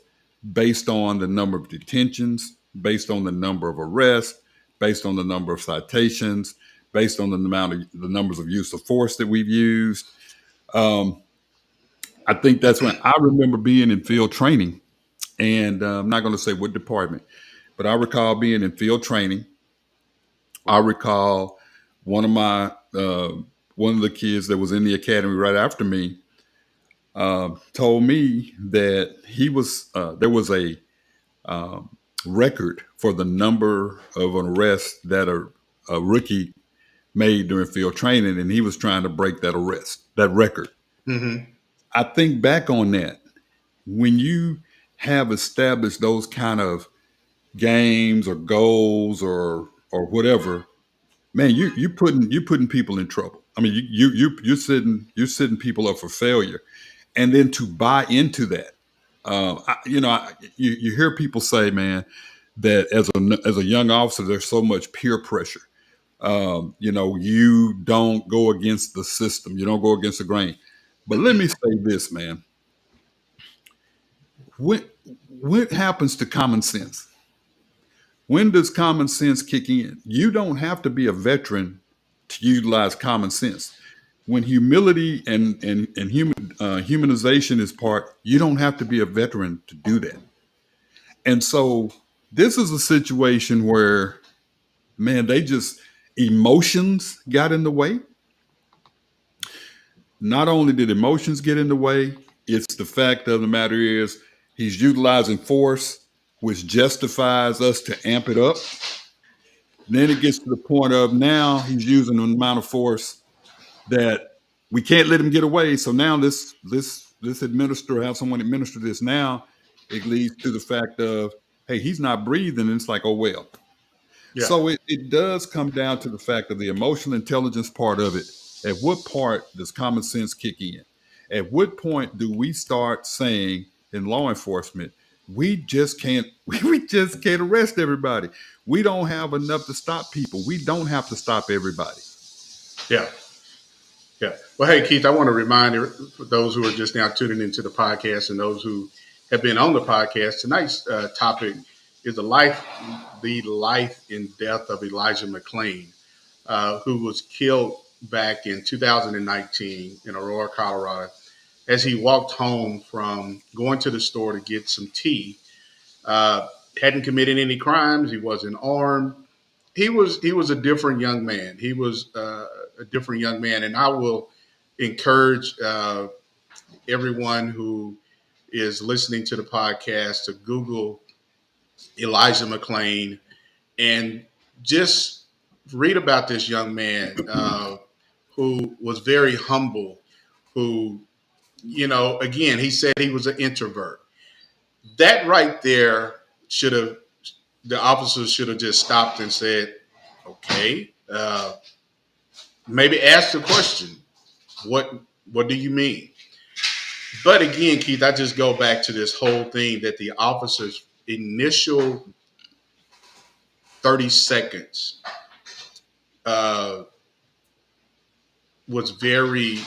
based on the number of detentions, based on the number of arrests, based on the number of citations, based on the numbers of use of force that we've used. I think that's when I remember being in field training, and I'm not going to say what department, but I recall being in field training. I recall one of the kids that was in the academy right after me told me that there was a record for the number of an arrest that a rookie made during field training, and he was trying to break that record. Mm-hmm. I think back on that, when you have established those kind of games or goals or whatever, man, you're putting people in trouble. I mean, you're setting people up for failure, and then to buy into that, you hear people say, man, that as a young officer, there's so much peer pressure. You don't go against the system, you don't go against the grain. But let me say this, man. What happens to common sense? When does common sense kick in? You don't have to be a veteran to utilize common sense. When humility and humanization is part, you don't have to be a veteran to do that. And so this is a situation where, man, emotions got in the way. Not only did emotions get in the way, it's the fact of the matter is he's utilizing force, which justifies us to amp it up. Then it gets to the point of now he's using an amount of force that we can't let him get away. So now this have someone administer this. Now it leads to the fact of, hey, he's not breathing. And it's like, oh, well. Yeah. So it does come down to the fact of the emotional intelligence part of it. At what part does common sense kick in? At what point do we start saying in law enforcement, we just can't arrest everybody. We don't have enough to stop people. We don't have to stop everybody. Yeah. Yeah. Well, hey, Keith, I want to remind for those who are just now tuning into the podcast and those who have been on the podcast, tonight's topic is the life and death of Elijah McClain, who was killed back in 2019 in Aurora, Colorado, as he walked home from going to the store to get some tea. Hadn't committed any crimes. He wasn't armed. He was a different young man. He was a different young man, and I will encourage everyone who is listening to the podcast to Google Elijah McClain and just read about this young man who was very humble. Who, again, he said he was an introvert. That right there the officers should have just stopped and said, okay, maybe ask the question, what do you mean? But again, Keith, I just go back to this whole thing that the officers' initial 30 seconds was very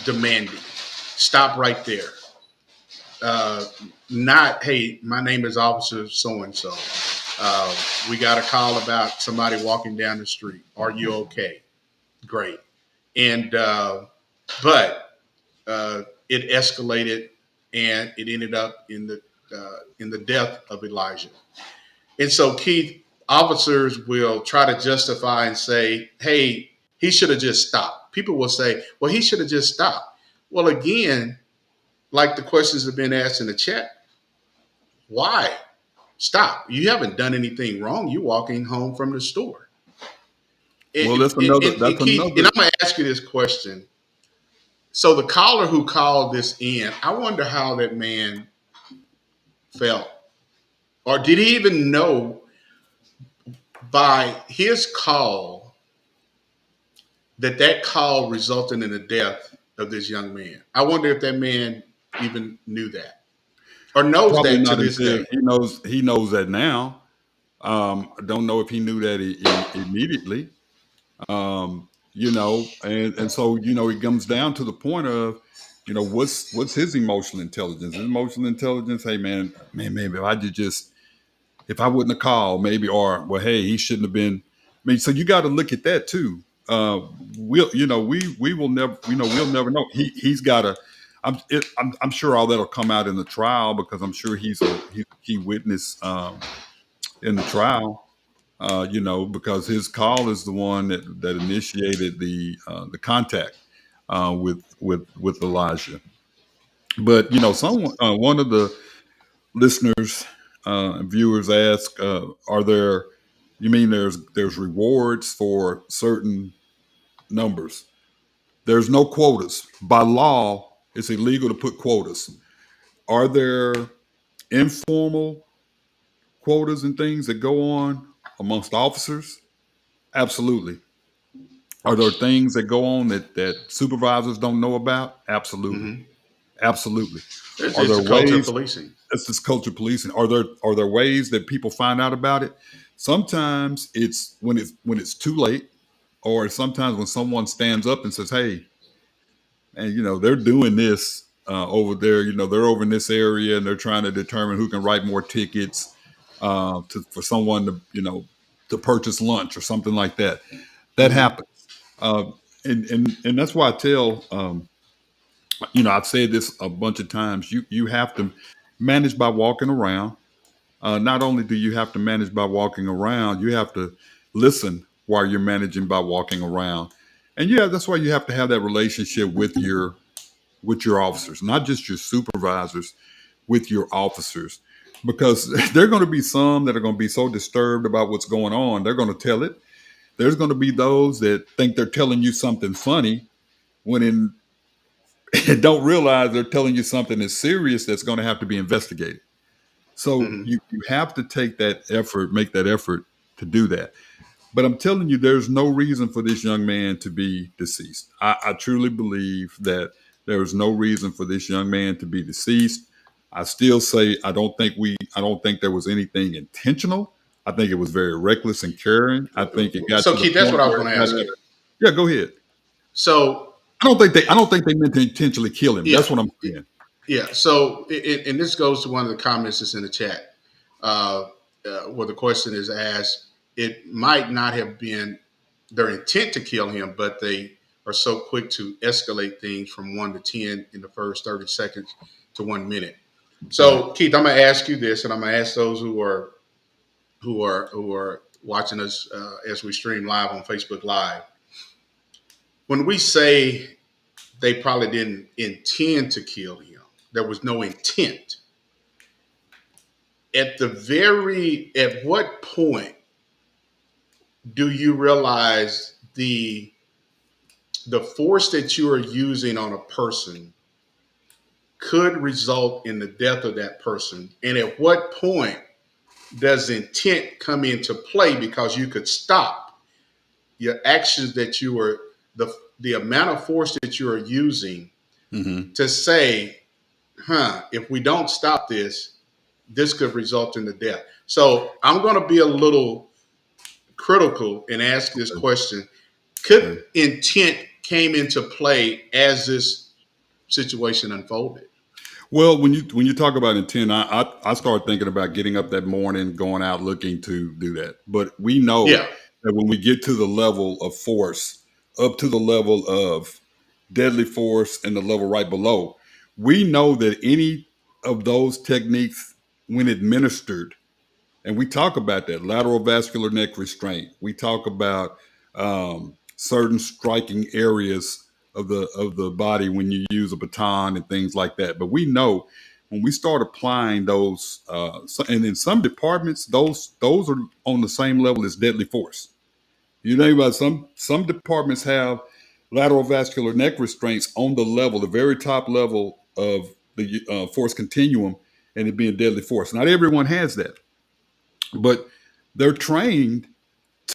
demanding. Stop right there. Not, hey, my name is Officer so-and-so. We got a call about somebody walking down the street. Are you okay? Great. And, but it escalated and it ended up in the death of Elijah. And so, Keith, officers will try to justify and say, hey, he should have just stopped. People will say, well, he should have just stopped. Well, again, like the questions have been asked in the chat, why stop? You haven't done anything wrong. You're walking home from the store. Well, that's another. And I'm going to ask you this question. So the caller who called this in, I wonder how that man felt. Or did he even know by his call that call resulted in the death of this young man? I wonder if that man even knew that. Or knows probably that to this day. He knows that now. I don't know if he knew that immediately. And so it comes down to the point of, what's his emotional intelligence? His emotional intelligence, hey man, maybe if I wouldn't have called, maybe, or well, hey, he shouldn't have been. I mean, so you got to look at that too. We will never, we'll never know. He's got to. I'm sure all that'll come out in the trial because I'm sure he's a key witness in the trial. Because his call is the one that initiated the contact with Elijah. But one of the listeners and viewers asked, "Are there? You mean there's rewards for certain numbers? There's no quotas by law." It's illegal to put quotas. Are there informal quotas and things that go on amongst officers? Absolutely. Are there things that go on that supervisors don't know about? Absolutely. Mm-hmm. Absolutely. It's the culture of policing. It's this culture of policing. Are there ways that people find out about it? Sometimes it's when it's too late, or sometimes when someone stands up and says, hey, and they're doing this over there. They're over in this area, and they're trying to determine who can write more tickets for someone to purchase lunch or something like that. That happens, and that's why I tell I've said this a bunch of times. You have to manage by walking around. Not only do you have to manage by walking around, you have to listen while you're managing by walking around. And that's why you have to have that relationship with your officers, not just your supervisors, with your officers, because there are going to be some that are going to be so disturbed about what's going on, they're going to tell it. There's going to be those that think they're telling you something funny when don't realize they're telling you something that's serious that's going to have to be investigated. So you have to take that effort, make that effort to do that. But I'm telling you, there's no reason for this young man to be deceased. I truly believe that there is no reason for this young man to be deceased. I still say I don't think there was anything intentional. I think it was very reckless and caring. I think it got So to the Keith, that's what point I was where going it to got ask out you. of, yeah, go ahead. So I don't think they meant to intentionally kill him. yeah, That's what I'm saying. yeah. So and this goes to one of the comments that's in the chat, where the question is asked. It might not have been their intent to kill him, but they are so quick to escalate things from 1 to 10 in the first 30 seconds to 1 minute. So Keith, I'm going to ask you this, and I'm going to ask those who are watching us as we stream live on Facebook Live. When we say they probably didn't intend to kill him, there was no intent. At what point do you realize the force that you are using on a person could result in the death of that person? And at what point does intent come into play, because you could stop your actions that you were the amount of force that you are using to say, if we don't stop this, this could result in the death. So I'm going to be a little critical and ask this question. Could intent came into play as this situation unfolded? Well, when you talk about intent, I started thinking about getting up that morning, going out looking to do that. But we know Yeah. that when we get to the level of force, up to the level of deadly force and the level right below, we know that any of those techniques, when administered, and we talk about that lateral vascular neck restraint, we talk about certain striking areas of the body when you use a baton and things like that. But we know when we start applying those, and in some departments, those are on the same level as deadly force. You know about some departments have lateral vascular neck restraints on the level, the very top level of the force continuum, and it being deadly force. Not everyone has that, but they're trained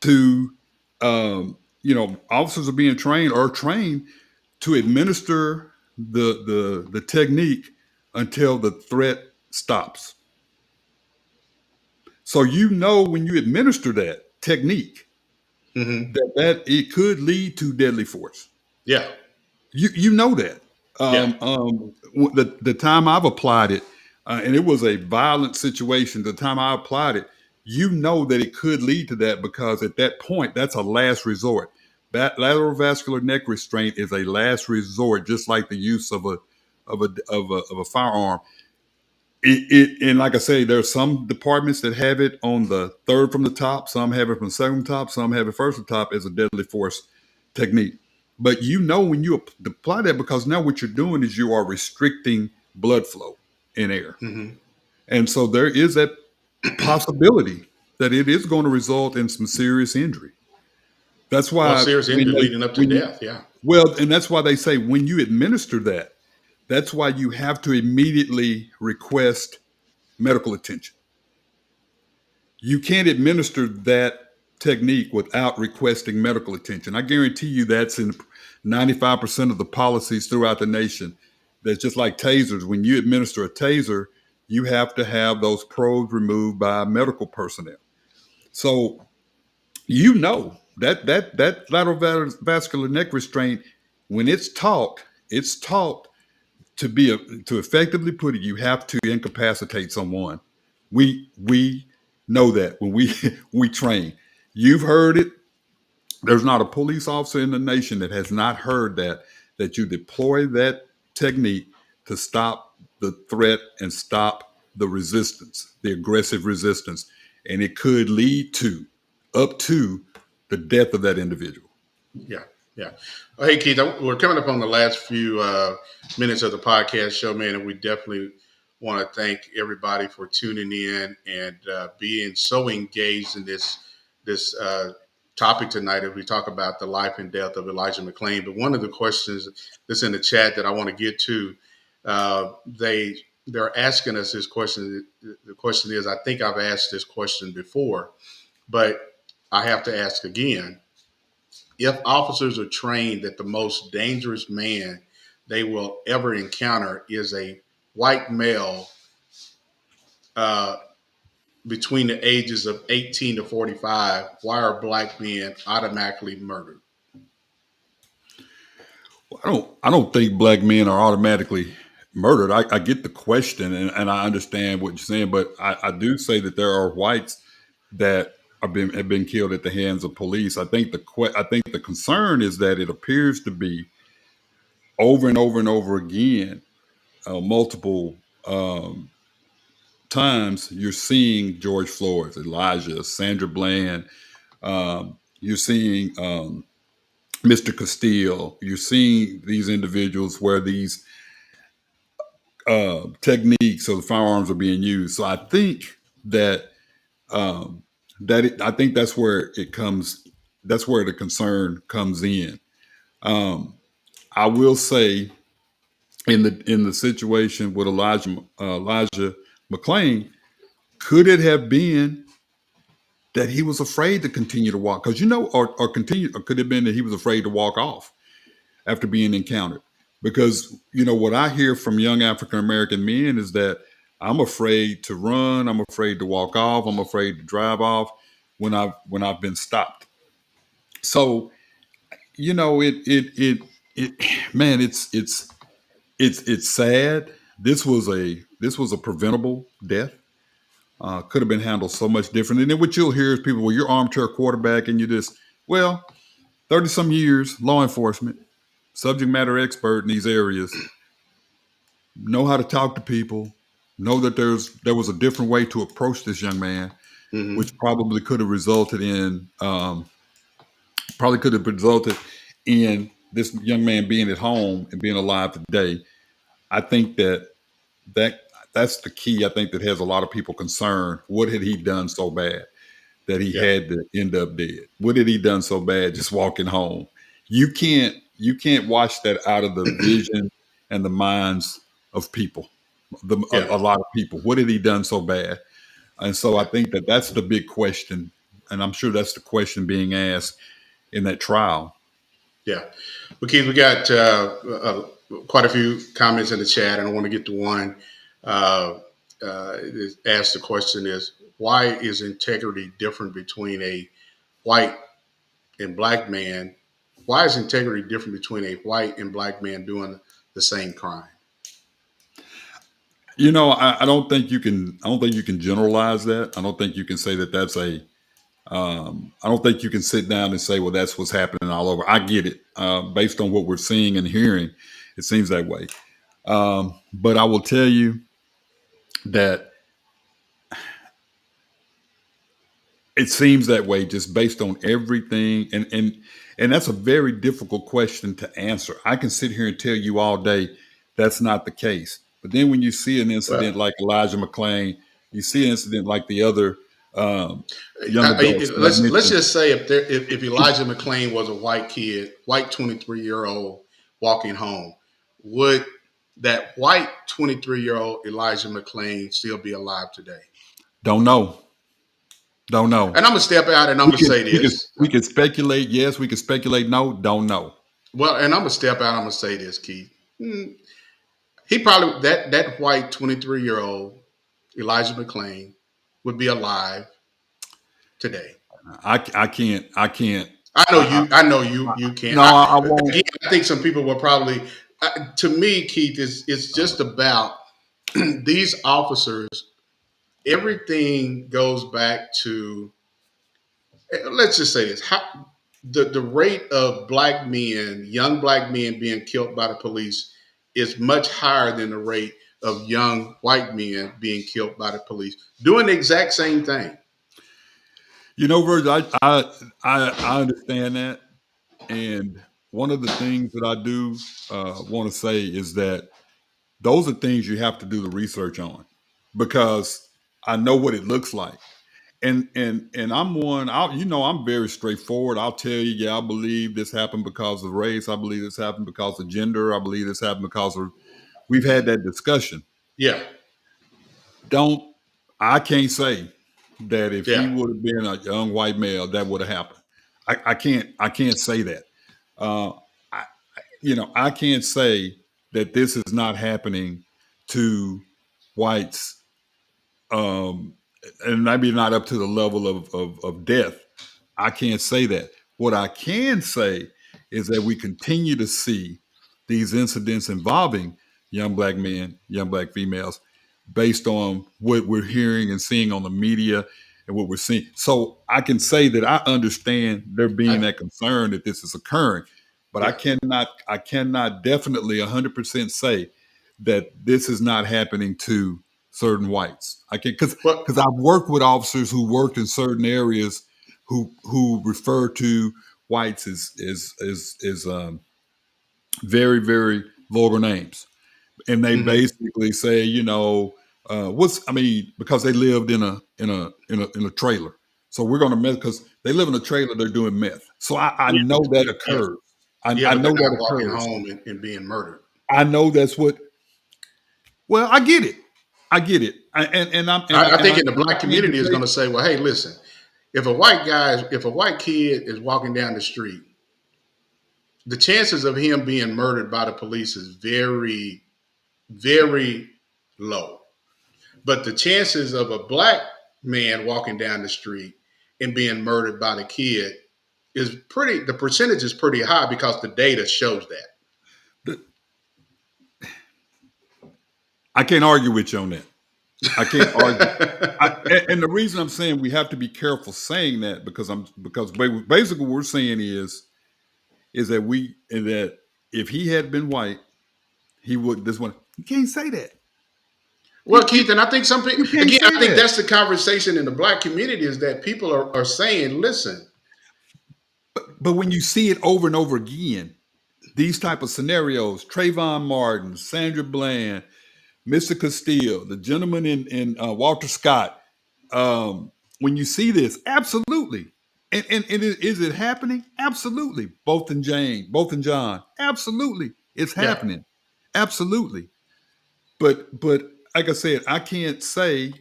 to, officers are being trained or trained to administer the technique until the threat stops. So when you administer that technique, that it could lead to deadly force. Yeah. You know that. The time I've applied it, and it was a violent situation. The time I applied it, you know that it could lead to that, because at that point, that's a last resort. That lateral vascular neck restraint is a last resort, just like the use of a firearm. And like I say, there are some departments that have it on the third from the top, some have it from the second from the top, some have it first from the top as a deadly force technique. But when you apply that, because now what you're doing is you are restricting blood flow in air. And so there is that possibility that it is going to result in some serious injury. That's why serious injury leading up to death. Yeah. Well, and that's why they say when you administer that, that's why you have to immediately request medical attention. You can't administer that technique without requesting medical attention. I guarantee you that's in 95% of the policies throughout the nation. That's just like tasers. When you administer a taser, you have to have those probes removed by medical personnel. So that lateral vascular neck restraint, when it's taught to effectively put it, you have to incapacitate someone. We know that when we train. You've heard it. There's not a police officer in the nation that has not heard that you deploy that technique to stop the threat and stop the resistance, the aggressive resistance, and it could lead to up to the death of that individual. Yeah. Yeah. Well, hey, Keith, we're coming up on the last few minutes of the podcast show, man, and we definitely want to thank everybody for tuning in and being so engaged in this topic tonight as we talk about the life and death of Elijah McClain. But one of the questions that's in the chat that I want to get to, they're asking us this question. The question is, I think I've asked this question before, but I have to ask again. If officers are trained that the most dangerous man they will ever encounter is a white male uh, between the ages of 18 to 45, why are black men automatically murdered? I don't think black men are automatically murdered. I get the question and I understand what you're saying, but I do say that there are whites that have been killed at the hands of police. I think the concern is that it appears to be over and over and over again, multiple times. You're seeing George Floyd, Elijah, Sandra Bland. You're seeing Mr. Castile. You're seeing these individuals where these techniques of the firearms are being used. So I think that I think that's where it comes. That's where the concern comes in. I will say, in the situation with Elijah McClain, could it have been that he was afraid to continue to walk? Because or continue, or could it have been that he was afraid to walk off after being encountered? Because what I hear from young African American men is that I'm afraid to run, I'm afraid to walk off, I'm afraid to drive off when I've been stopped. So it man, it's sad. This was a preventable death. Could have been handled so much different. And then what you'll hear is people, well, you're armchair quarterback and you just, 30 some years, law enforcement, subject matter expert in these areas, know how to talk to people, know that there was a different way to approach this young man, which probably could have resulted in this young man being at home and being alive today. I think that's the key. I think that has a lot of people concerned. What had he done so bad that he had to end up dead? What had he done so bad just walking home? You can't wash that out of the vision and the minds of people. A lot of people. What had he done so bad? And so I think that's the big question, and I'm sure that's the question being asked in that trial. Yeah. Well, Keith, we got quite a few comments in the chat, and I want to get to one. Asked the question is, why is integrity different between a white and black man? Why is integrity different between a white and black man doing the same crime? I don't think you can generalize that. I don't think you can say that that's I don't think you can sit down and say, well, that's what's happening all over. I get it. Based on what we're seeing and hearing, it seems that way. But I will tell you that it seems that way just based on everything. And that's a very difficult question to answer. I can sit here and tell you all day that's not the case. But then when you see an incident like Elijah McClain, you see an incident like the other young adults. Let's just say if Elijah McClain was a white kid, white 23-year-old walking home, would that white 23-year-old Elijah McClain still be alive today? Don't know. And I'm gonna step out and I'm gonna say this. We can speculate. Yes, we can speculate. No, don't know. Well, and I'm gonna step out. I'm gonna say this, Keith. He probably that white 23-year-old Elijah McClain would be alive today. I can't. I know you can't. No, I won't. Again, I think some people will probably. To me, Keith, it's just about these officers. Everything goes back to. Let's just say this: the rate of black men, young black men, being killed by the police is much higher than the rate of young white men being killed by the police doing the exact same thing. Virgil, I understand that. And one of the things that I do want to say is that those are things you have to do the research on, because I know what it looks like. And I'm very straightforward. I'll tell you, I believe this happened because of race. I believe this happened because of gender. I believe this happened because of, we've had that discussion. Yeah. I can't say that if he would have been a young white male, that would have happened. I can't say that. I can't say that this is not happening to whites and maybe not up to the level of death. I can't say that. What I can say is that we continue to see these incidents involving young black men, young black females, based on what we're hearing and seeing on the media and what we're seeing. So I can say that I understand there being that concern that this is occurring, but I cannot definitely 100% say that this is not happening to certain whites. I can because I've worked with officers who worked in certain areas who refer to whites as very, very vulgar names, and they basically say, because they lived in a trailer, so we're going to meth because they live in a trailer. They're doing meth, so I know that occurs. I know that walking occurs. home and being murdered. I know that's what. Well, I get it. I think in the black community is going to say, well, hey, listen, if a white kid is walking down the street, the chances of him being murdered by the police is very, very low. But the chances of a black man walking down the street and being murdered by the kid the percentage is pretty high because the data shows that. I can't argue with you on that. I can't argue. And the reason I'm saying we have to be careful saying that because basically what we're saying is that if he had been white, he would this one. You can't say that. Well, Keith, and I think I think that's the conversation in the black community is that people are saying, listen. But when you see it over and over again, these type of scenarios, Trayvon Martin, Sandra Bland, Mr. Castile, the gentleman in Walter Scott, when you see this, absolutely. And is it happening? Absolutely. Both in John, absolutely. It's happening. Yeah. Absolutely. But like I said, I can't say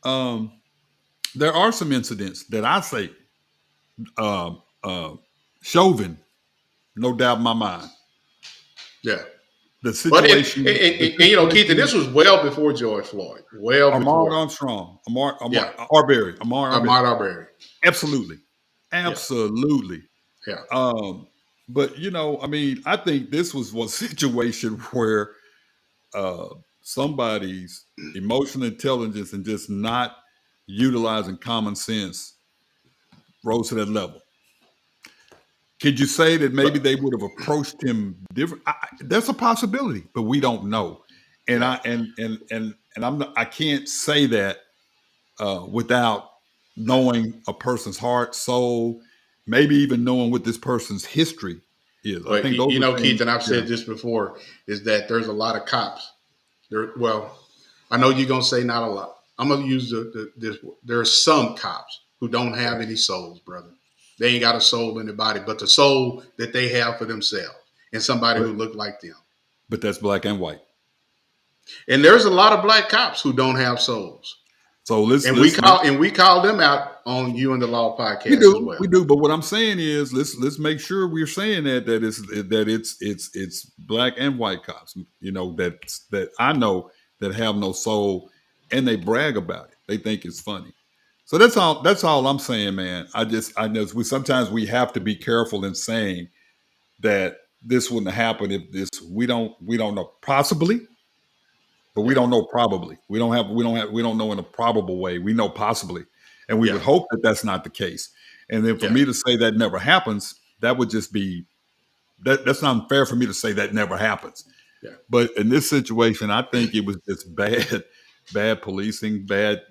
there are some incidents that I say Chauvin, no doubt in my mind. Yeah. The situation, and Keith, and this was well before George Floyd. Ahmaud Armstrong, Ahmaud Arbery. Absolutely. Yeah. But I think this was one situation where somebody's emotional intelligence and just not utilizing common sense rose to that level. Could you say that maybe they would have approached him different? That's a possibility, but we don't know. And I can't say that without knowing a person's heart, soul, maybe even knowing what this person's history is. But Keith, and I've said this before, is that there's a lot of cops. I know you're gonna say not a lot. I'm gonna use this. There are some cops who don't have any souls, brother. They ain't got a soul in their body, but the soul that they have for themselves and somebody who look like them. But that's black and white. And there's a lot of black cops who don't have souls. So we call them out on You and the Law podcast. We do. But what I'm saying is, let's make sure we're saying it's black and white cops. That I know that have no soul, and they brag about it. They think it's funny. So that's all I'm saying, man. I know sometimes we have to be careful in saying that this wouldn't have happened if this. We don't know, possibly, but we don't know probably. We don't know in a probable way. We know possibly, and we would hope that that's not the case. And then for me to say that never happens, that would just be that's not fair for me to say that never happens. Yeah. But in this situation, I think it was just bad policing, bad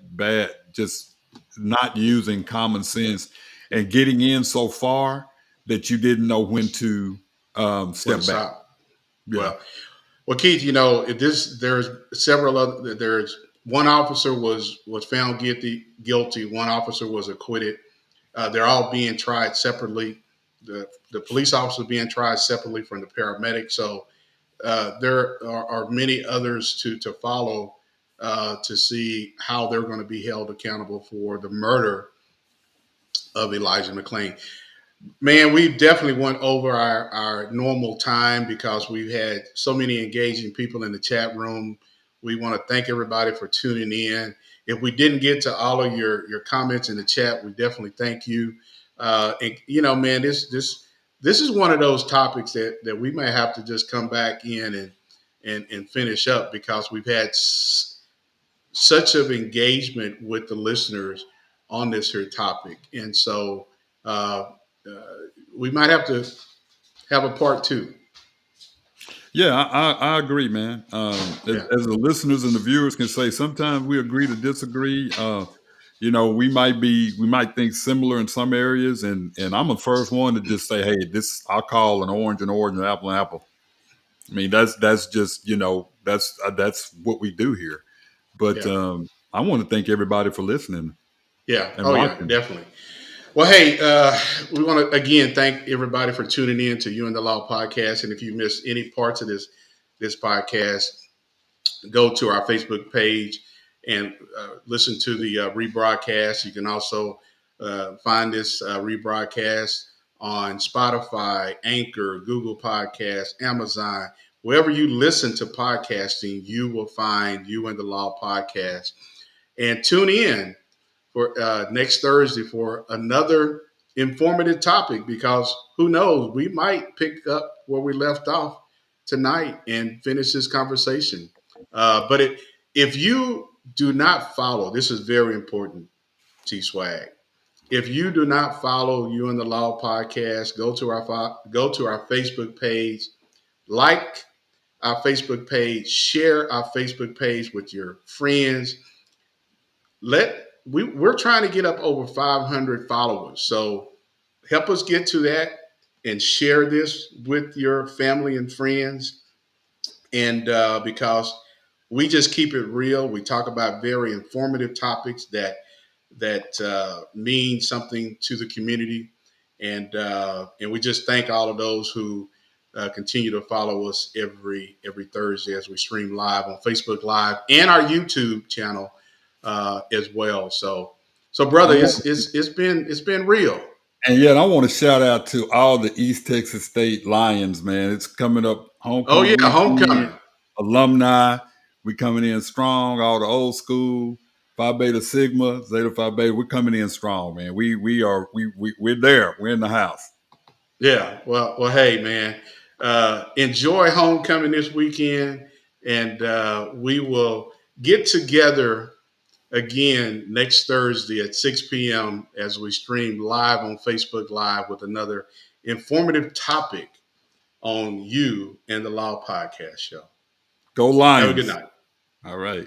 just not using common sense and getting in so far that you didn't know when to step back. Yeah. Well, Keith, there's several other. There's one officer was found guilty. One officer was acquitted. They're all being tried separately. The police officer being tried separately from the paramedic. So there are many others to follow to see how they're going to be held accountable for the murder of Elijah McClain. Man, we definitely went over our normal time because we've had so many engaging people in the chat room. We want to thank everybody for tuning in. if we didn't get to all of your comments in the chat, we definitely thank you. And man, this is one of those topics that we may have to just come back in and finish up, because we've had such of engagement with the listeners on this here topic. And so we might have to have a part 2. Yeah, I agree, man. As the listeners and the viewers can say, sometimes we agree to disagree. We might think similar in some areas, and I'm the first one to just say, hey, I'll call an orange, an apple, an apple. I mean, that's just that's what we do here. But I want to thank everybody for listening. Yeah. And watching. Yeah, definitely. Well, hey, we want to again thank everybody for tuning in to You and the Law podcast. And if you missed any parts of this podcast, go to our Facebook page and listen to the rebroadcast. You can also find this rebroadcast on Spotify, Anchor, Google Podcasts, Amazon. Wherever you listen to podcasting, you will find You and the Law podcast. And tune in for next Thursday for another informative topic, because who knows, we might pick up where we left off tonight and finish this conversation. But if you do not follow, this is very important, T-Swag. If you do not follow You and the Law podcast, go to our Facebook page, like our Facebook page, share our Facebook page with your friends. We're trying to get up over 500 followers. So help us get to that and share this with your family and friends. And because we just keep it real, we talk about very informative topics that mean something to the community. And we just thank all of those who continue to follow us every Thursday as we stream live on Facebook Live and our YouTube channel as well. So brother, it's been real. And yet I want to shout out to all the East Texas State Lions, man. It's coming up, homecoming. Oh yeah, homecoming. Alumni. We coming in strong, all the old school, Phi Beta Sigma, Zeta Phi Beta. We're coming in strong, man. We're there. We're in the house. Yeah. Well, hey, man. Enjoy homecoming this weekend, and we will get together again next Thursday at 6 p.m. as we stream live on Facebook Live with another informative topic on You and the Law podcast show. Go Lions. Have a good night. All right.